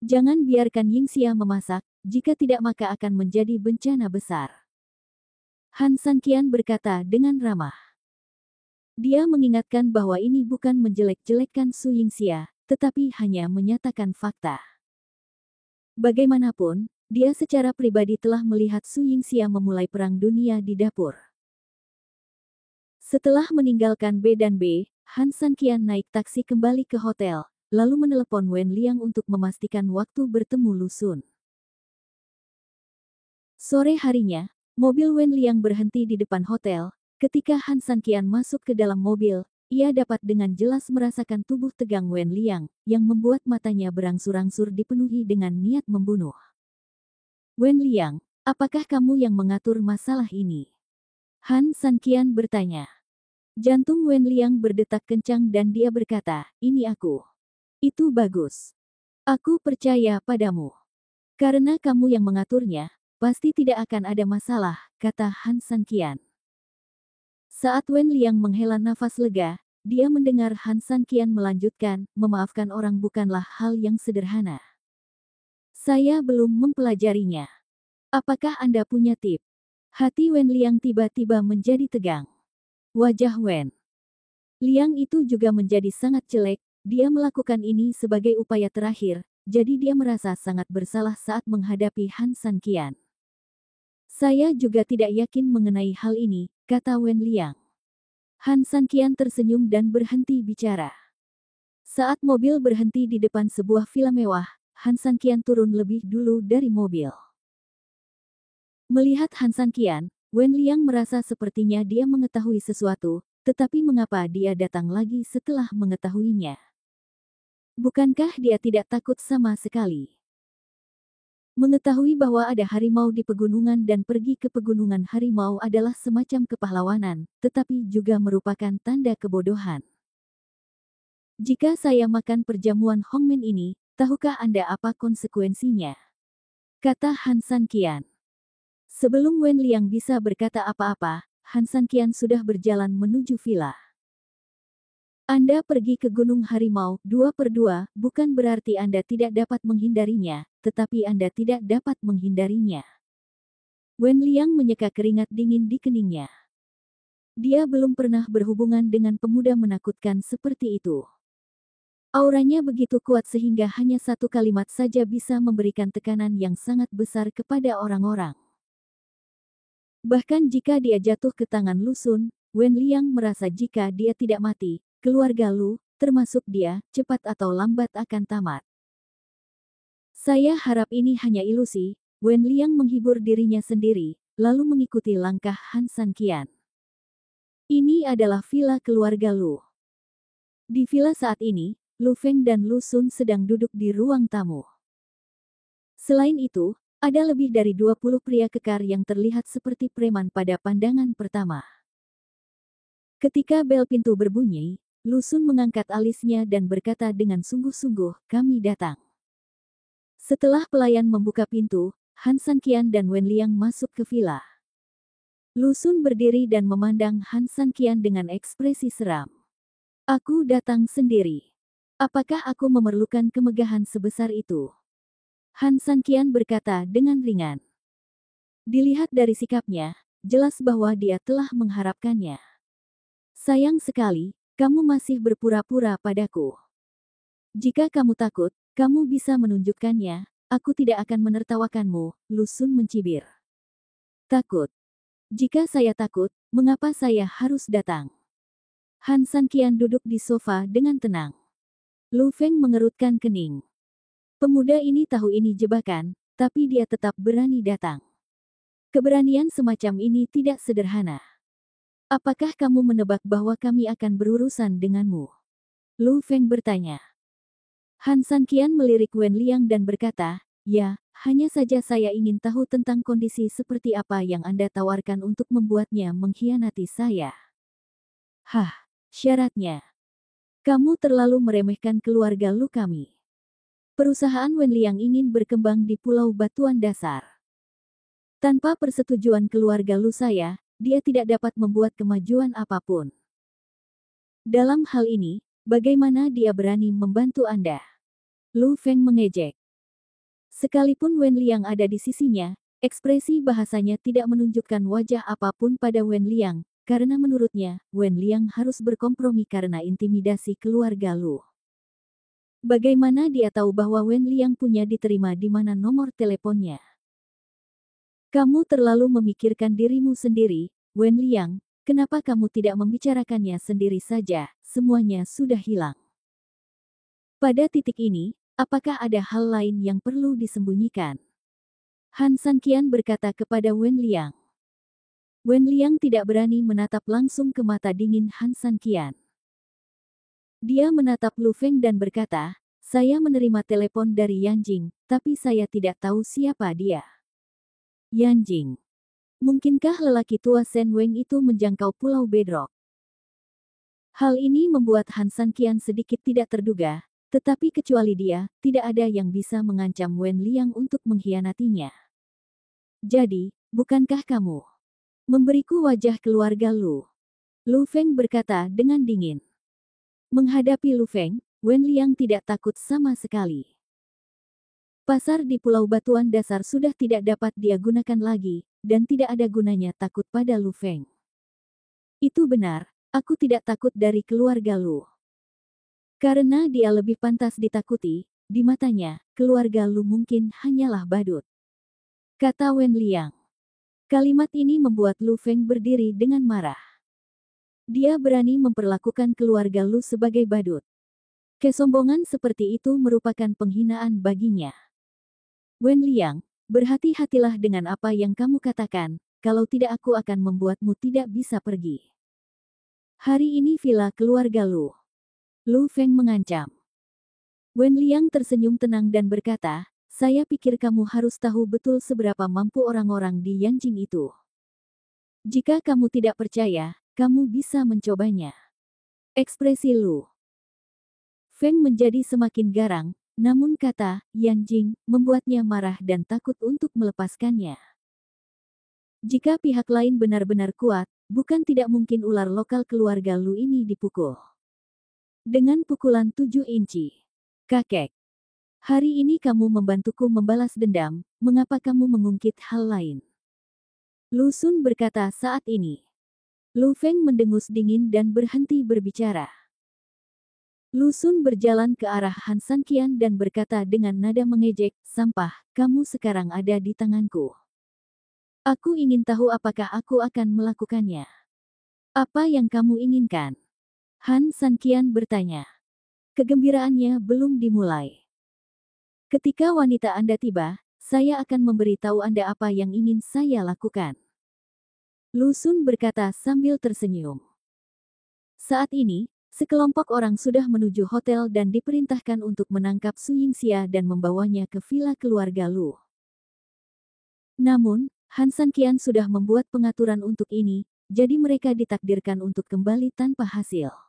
A: Jangan biarkan Yingxia memasak, jika tidak maka akan menjadi bencana besar. Han San Qian berkata dengan ramah. Dia mengingatkan bahwa ini bukan menjelek-jelekkan Su Yingxia, tetapi hanya menyatakan fakta. Bagaimanapun, dia secara pribadi telah melihat Su Yingxia memulai perang dunia di dapur. Setelah meninggalkan B dan B, Han San Qian naik taksi kembali ke hotel, lalu menelepon Wen Liang untuk memastikan waktu bertemu Lu Sun. Sore harinya, mobil Wen Liang berhenti di depan hotel. Ketika Han San Qian masuk ke dalam mobil, ia dapat dengan jelas merasakan tubuh tegang Wen Liang, yang membuat matanya berangsur-angsur dipenuhi dengan niat membunuh. Wen Liang, apakah kamu yang mengatur masalah ini? Han San Qian bertanya. Jantung Wen Liang berdetak kencang dan dia berkata, ini aku. Itu bagus. Aku percaya padamu. Karena kamu yang mengaturnya, pasti tidak akan ada masalah, kata Han San Qian. Saat Wen Liang menghela nafas lega, dia mendengar Han San Qian melanjutkan, memaafkan orang bukanlah hal yang sederhana. Saya belum mempelajarinya. Apakah Anda punya tip? Hati Wen Liang tiba-tiba menjadi tegang. Wajah Wen Liang itu juga menjadi sangat jelek. Dia melakukan ini sebagai upaya terakhir, jadi dia merasa sangat bersalah saat menghadapi Han San Qian. Saya juga tidak yakin mengenai hal ini, kata Wen Liang. Han San Qian tersenyum dan berhenti bicara. Saat mobil berhenti di depan sebuah villa mewah, Han San Qian turun lebih dulu dari mobil. Melihat Han San Qian, Wen Liang merasa sepertinya dia mengetahui sesuatu, tetapi mengapa dia datang lagi setelah mengetahuinya? Bukankah dia tidak takut sama sekali? Mengetahui bahwa ada harimau di pegunungan dan pergi ke pegunungan harimau adalah semacam kepahlawanan, tetapi juga merupakan tanda kebodohan. Jika saya makan perjamuan Hongmen ini, tahukah Anda apa konsekuensinya? Kata Han San Qian. Sebelum Wen Liang bisa berkata apa-apa, Han San Qian sudah berjalan menuju villa. Anda pergi ke Gunung Harimau 2/2, bukan berarti Anda tidak dapat menghindarinya, tetapi Anda tidak dapat menghindarinya. Wen Liang menyeka keringat dingin di keningnya. Dia belum pernah berhubungan dengan pemuda menakutkan seperti itu. Auranya begitu kuat sehingga hanya satu kalimat saja bisa memberikan tekanan yang sangat besar kepada orang-orang. Bahkan jika dia jatuh ke tangan Lu Sun, Wen Liang merasa jika dia tidak mati, keluarga Lu, termasuk dia, cepat atau lambat akan tamat. Saya harap ini hanya ilusi, Wen Liang menghibur dirinya sendiri, lalu mengikuti langkah Han San Qian. Ini adalah villa keluarga Lu. Di villa saat ini, Lu Feng dan Lu Sun sedang duduk di ruang tamu. Selain itu, ada lebih dari 20 pria kekar yang terlihat seperti preman pada pandangan pertama. Ketika bel pintu berbunyi, Lu Sun mengangkat alisnya dan berkata dengan sungguh-sungguh, kami datang. Setelah pelayan membuka pintu, Han San Qian dan Wen Liang masuk ke villa. Lu Sun berdiri dan memandang Han San Qian dengan ekspresi seram. Aku datang sendiri. Apakah aku memerlukan kemegahan sebesar itu? Han Sanqian berkata dengan ringan. Dilihat dari sikapnya, jelas bahwa dia telah mengharapkannya. Sayang sekali, kamu masih berpura-pura padaku. Jika kamu takut, kamu bisa menunjukkannya, aku tidak akan menertawakanmu, Lu Xun mencibir. Takut. Jika saya takut, mengapa saya harus datang? Han Sanqian duduk di sofa dengan tenang. Lu Feng mengerutkan kening. Pemuda ini tahu ini jebakan, tapi dia tetap berani datang. Keberanian semacam ini tidak sederhana. Apakah kamu menebak bahwa kami akan berurusan denganmu? Lu Feng bertanya. Han Sanqian melirik Wen Liang dan berkata, ya, hanya saja saya ingin tahu tentang kondisi seperti apa yang Anda tawarkan untuk membuatnya mengkhianati saya. Hah, syaratnya. Kamu terlalu meremehkan keluarga Lu kami. Perusahaan Wen Liang ingin berkembang di Pulau Batuan Dasar. Tanpa persetujuan keluarga Lu saya, dia tidak dapat membuat kemajuan apapun. Dalam hal ini, bagaimana dia berani membantu Anda? Lu Feng mengejek. Sekalipun Wen Liang ada di sisinya, ekspresi bahasanya tidak menunjukkan wajah apapun pada Wen Liang, karena menurutnya, Wen Liang harus berkompromi karena intimidasi keluarga Lu. Bagaimana dia tahu bahwa Wen Liang punya diterima di mana nomor teleponnya? Kamu terlalu memikirkan dirimu sendiri, Wen Liang, kenapa kamu tidak membicarakannya sendiri saja, semuanya sudah hilang. Pada titik ini, apakah ada hal lain yang perlu disembunyikan? Han Sanqian berkata kepada Wen Liang. Wen Liang tidak berani menatap langsung ke mata dingin Han Sanqian. Dia menatap Lu Feng dan berkata, saya menerima telepon dari Yan Jing, tapi saya tidak tahu siapa dia. Yan Jing. Mungkinkah lelaki tua Shen Weng itu menjangkau Pulau Bedrock? Hal ini membuat Han Sanqian sedikit tidak terduga, tetapi kecuali dia, tidak ada yang bisa mengancam Wen Liang untuk mengkhianatinya. Jadi, bukankah kamu memberiku wajah keluarga Lu? Lu Feng berkata dengan dingin. Menghadapi Lu Feng, Wen Liang tidak takut sama sekali. Pasar di Pulau Batuan Dasar sudah tidak dapat dia gunakan lagi, dan tidak ada gunanya takut pada Lu Feng. Itu benar, aku tidak takut dari keluarga Lu. Karena dia lebih pantas ditakuti, di matanya, keluarga Lu mungkin hanyalah badut. Kata Wen Liang. Kalimat ini membuat Lu Feng berdiri dengan marah. Dia berani memperlakukan keluarga Lu sebagai badut. Kesombongan seperti itu merupakan penghinaan baginya. Wen Liang, berhati-hatilah dengan apa yang kamu katakan, kalau tidak aku akan membuatmu tidak bisa pergi. Hari ini villa keluarga Lu. Lu Feng mengancam. Wen Liang tersenyum tenang dan berkata, saya pikir kamu harus tahu betul seberapa mampu orang-orang di Yanjing itu. Jika kamu tidak percaya, kamu bisa mencobanya. Ekspresi Lu Feng menjadi semakin garang, namun kata Yanjing membuatnya marah dan takut untuk melepaskannya. Jika pihak lain benar-benar kuat, bukan tidak mungkin ular lokal keluarga Lu ini dipukul. Dengan pukulan 7 inci. Kakek. Hari ini kamu membantuku membalas dendam, mengapa kamu mengungkit hal lain? Lu Xun berkata saat ini. Lu Feng mendengus dingin dan berhenti berbicara. Lu Xun berjalan ke arah Han Sanqian dan berkata dengan nada mengejek, sampah, kamu sekarang ada di tanganku. Aku ingin tahu apakah aku akan melakukannya. Apa yang kamu inginkan? Han Sanqian bertanya. Kegembiraannya belum dimulai. Ketika wanita Anda tiba, saya akan memberitahu Anda apa yang ingin saya lakukan. Lu Xun berkata sambil tersenyum. Saat ini, sekelompok orang sudah menuju hotel dan diperintahkan untuk menangkap Su Yingxia dan membawanya ke villa keluarga Lu. Namun, Han Sanqian sudah membuat pengaturan untuk ini, jadi mereka ditakdirkan untuk kembali tanpa hasil.